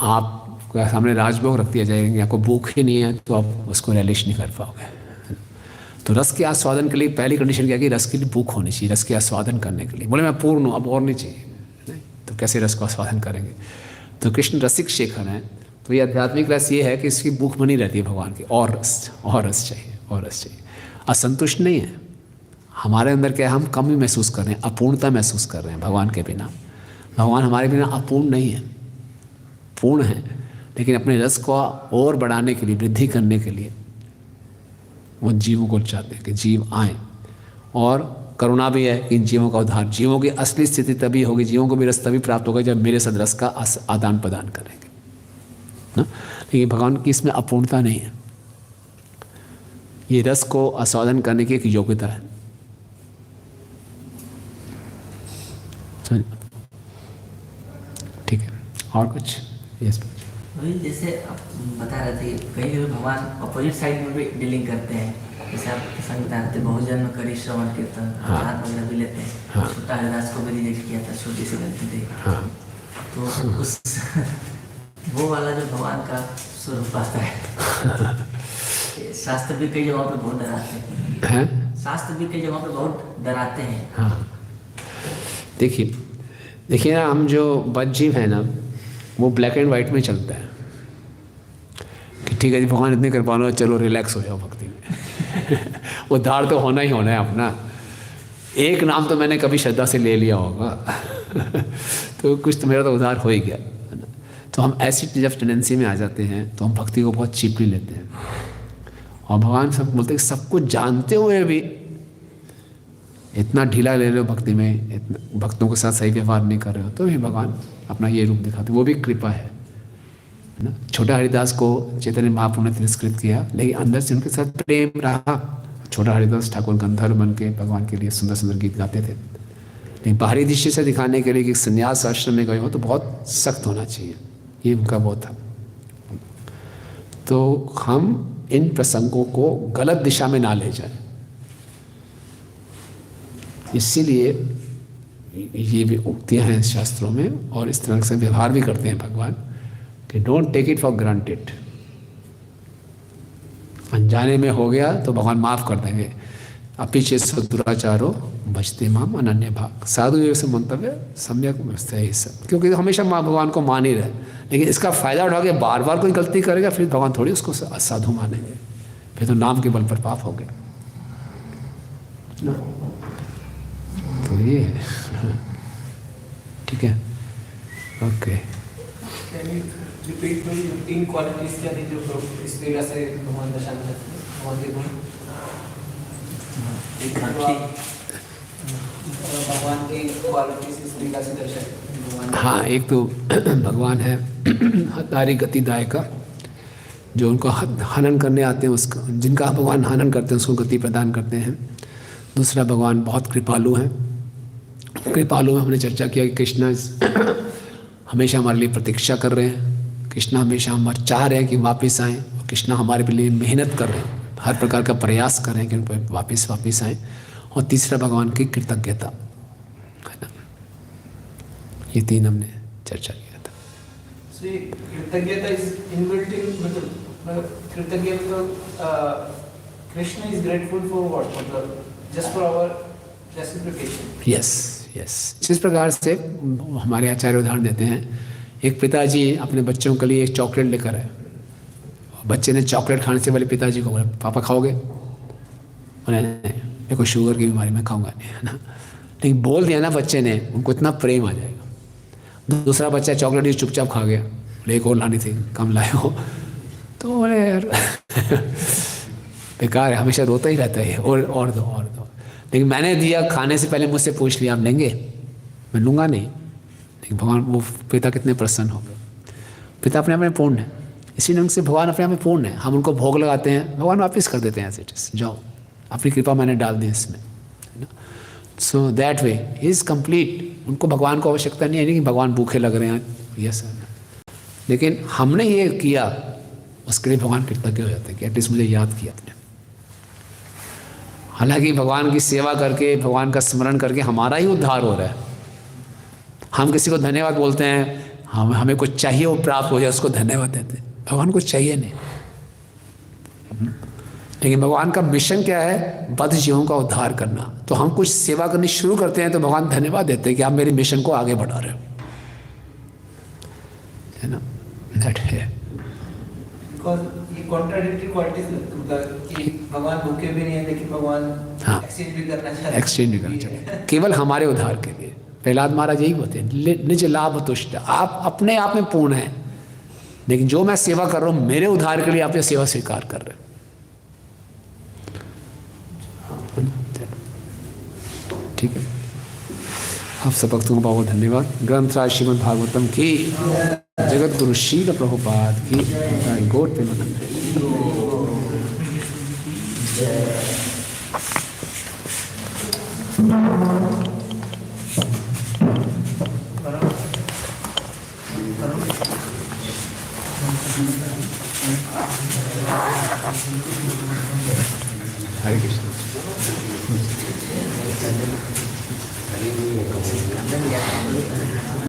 आपके सामने राजभोग रख दिया जाएगा, आपको भूख ही नहीं है तो आप उसको रियलाइज नहीं कर पाओगे। तो रस के आस्वादन के लिए पहली कंडीशन क्या कि रस के लिए भूख होनी चाहिए, रस के आस्वादन करने के लिए। बोले मैं पूर्ण हूँ, अब और नहीं चाहिए, नहीं तो कैसे रस को आस्वादन करेंगे? तो कृष्ण रसिक शेखर हैं, तो ये आध्यात्मिक रस ये है कि इसकी भूख बनी रहती है भगवान की, और रस चाहिए, और रस चाहिए। असंतुष्ट नहीं है हमारे अंदर, क्या है हम कमी महसूस कर रहे हैं, अपूर्णता महसूस कर रहे हैं भगवान के बिना। भगवान हमारे बिना अपूर्ण नहीं है, पूर्ण है, लेकिन अपने रस को और बढ़ाने के लिए, वृद्धि करने के लिए वो जीवों को चाहते हैं कि जीव आए, और करुणा भी है कि इन जीवों का उद्धार। जीवों की असली स्थिति तभी होगी, जीवों को भी रस तभी प्राप्त होगा जब मेरे साथ रस का आदान प्रदान करेंगे ना। लेकिन भगवान की इसमें अपूर्णता नहीं है, ये रस को आस्वादन करने की एक योग्यता है। ठीक है, और कुछ? यस। वही जैसे आप बता रहे थे कहीं कहीं भगवान अपोजिट साइड में भी डीलिंग करते हैं, जैसे आप संग बता रहे थे बहुजन में करी श्रवण कीर्तन हाथ वगैरह भी लेते हैं। हाँ। छोटा हरिदास को भी रिजेक्ट किया था, छोटी सी गलती थी। हाँ, तो उस वो वाला जो भगवान का स्वरूप आता है, शास्त्र भी कई जगहों पे बहुत डराते हैं, शास्त्र भी कई जगहों पे बहुत डराते हैं। हाँ, देखिए ना, हम जो बदजीव है ना, वो ब्लैक एंड वाइट में चलता है कि ठीक है जी भगवान इतने कृपालु है, चलो रिलैक्स हो जाओ भक्ति में। उद्धार तो होना ही होना है अपना। एक नाम तो मैंने कभी श्रद्धा से ले लिया होगा तो कुछ तो मेरा तो उद्धार हो ही गया, है ना। तो हम ऐसी जब टेंडेंसी में आ जाते हैं तो हम भक्ति को बहुत चीपली लेते हैं, और भगवान सब बोलते हैं सब कुछ जानते हुए भी इतना ढीला ले रहे हो भक्ति में, इतना भक्तों के साथ सही व्यवहार नहीं कर रहे हो, तो भी भगवान अपना ये रूप दिखाते, वो भी कृपा है ना। छोटा हरिदास को चैतन्य महाप्रभु ने तिरस्कृत किया, लेकिन अंदर से उनके साथ प्रेम रहा। छोटा हरिदास ठाकुर गंधर्व बन के भगवान के लिए सुंदर सुंदर गीत गाते थे, लेकिन बाहरी दृष्टि से दिखाने के लिए कि संन्यास आश्रम में गए हो तो बहुत सख्त होना चाहिए, ये उनका वो था। तो हम इन प्रसंगों को गलत दिशा में ना ले जाए, इसीलिए ये भी उक्तियाँ हैं शास्त्रों में, और इस तरह से व्यवहार भी करते हैं भगवान कि don't take it for granted. अनजाने में हो गया तो भगवान माफ़ कर देंगे। अपीछे दुराचारो बचते माम अनन्य भाग, साधु योग से मंतव्य सम्यक व्यवस्था है सब, क्योंकि हमेशा माँ भगवान को मान ही रहे, लेकिन इसका फ़ायदा उठा के बार बार कोई गलती करेगा फिर भगवान थोड़ी उसको साधु मानेंगे, फिर तो नाम के बल पर पाप हो गया। तो ये है, ठीक है, ओके। रिपीट में 3 क्वालिटीज क्या थी जो इस लीला से भगवान दर्शन करते हैं, भगवान के गुण। भगवान की क्वालिटीज इस लीला से दर्शन। हाँ, एक तो भगवान है हतारी गतिदाय का, जो उनको हनन करने आते हैं उसको, जिनका भगवान हनन करते हैं उसको गति प्रदान करते हैं। दूसरा, भगवान बहुत कृपालु हैं। कृपालु में हमने चर्चा किया कि कृष्णा हमेशा हमारे लिए प्रतीक्षा कर रहे हैं। कृष्णा हमेशा हमारे चाह रहे हैं कि वापस आएँ, और कृष्णा हमारे लिए मेहनत कर रहे हैं, हर प्रकार का प्रयास कर रहे हैं कि उन पर वापस आएँ। और तीसरा, भगवान की कृतज्ञता है ना। ये 3 हमने चर्चा किया था। कृतज्ञता इज इनबिल्ट इन, मतलब कृतज्ञता, Krishna is grateful for what, मतलब just for our reciprocation. Yes yes. जिस प्रकार से हमारे आचार्य उदाहरण देते हैं, एक पिताजी अपने बच्चों के लिए एक चॉकलेट लेकर आए। बच्चे ने चॉकलेट खाने से पहले पिताजी को बोला, पापा खाओगे? बोले मेरे को शुगर की बीमारी, मैं खाऊंगा नहीं, है ना। लेकिन बोल दिया ना बच्चे ने, उनको इतना प्रेम आ जाएगा। दूसरा बच्चा चॉकलेट चुपचाप खा गया, बोले एक और लानी थी, कम लाए हो। तो बोले यार बेकार है, हमेशा रोता ही रहता है, और दो। लेकिन मैंने दिया, खाने से पहले मुझसे पूछ लिया, आप लेंगे? मैं लूँगा नहीं। लेकिन भगवान, वो पिता कितने प्रसन्न हो गए। पिता अपने आप में पूर्ण है, इसी ढंग से भगवान अपने आप में पूर्ण है। हम उनको भोग लगाते हैं, भगवान वापस कर देते हैं ऐसे, जाओ अपनी कृपा मैंने डाल दी इसमें, है ना। So that way is complete. उनको भगवान को आवश्यकता नहीं है कि भगवान भूखे लग रहे हैं, यस सर। लेकिन हमने ये किया, उसके लिए भगवान कृतज्ञ हो जाते हैं कि एटलीस्ट मुझे याद किया आपने। हालांकि भगवान की सेवा करके, भगवान का स्मरण करके हमारा ही उद्धार हो रहा है। हम किसी को धन्यवाद बोलते हैं, हमें कुछ चाहिए वो प्राप्त हो जाए, उसको धन्यवाद देते हैं। भगवान कुछ चाहिए नहीं। लेकिन भगवान का मिशन क्या है? बद्ध जीवों का उद्धार करना। तो हम कुछ सेवा करनी शुरू करते हैं तो भगवान धन्यवाद देते हैं कि आप मेरे मिशन को आगे बढ़ा रहे हो, है ना। दैट है। बिकॉज़ ये कॉन्ट्राडिक्टरी क्वालिटीज, मतलब कि भगवान भूखे भी नहीं है लेकिन भगवान हाँ, एक्सचेंज भी करना चाहते हैं। एक्सचेंज भी करना चाहते हैं, केवल हमारे उद्धार के लिए। प्रहलाद महाराज यही होते हैं, निज लाभ तुष्ट। आप अपने आप में पूर्ण हैं, लेकिन जो मैं सेवा कर रहा हूँ मेरे उद्धार के लिए आप ये सेवा स्वीकार कर रहे हो। ठीक है, आप सब भक्तों को बहुत धन्यवाद। ग्रंथराज श्रीमद् भागवतम की, जगत गुरु श्रील प्रभुपाद की, गौर प्रेमानंद। हरे कृष्ण।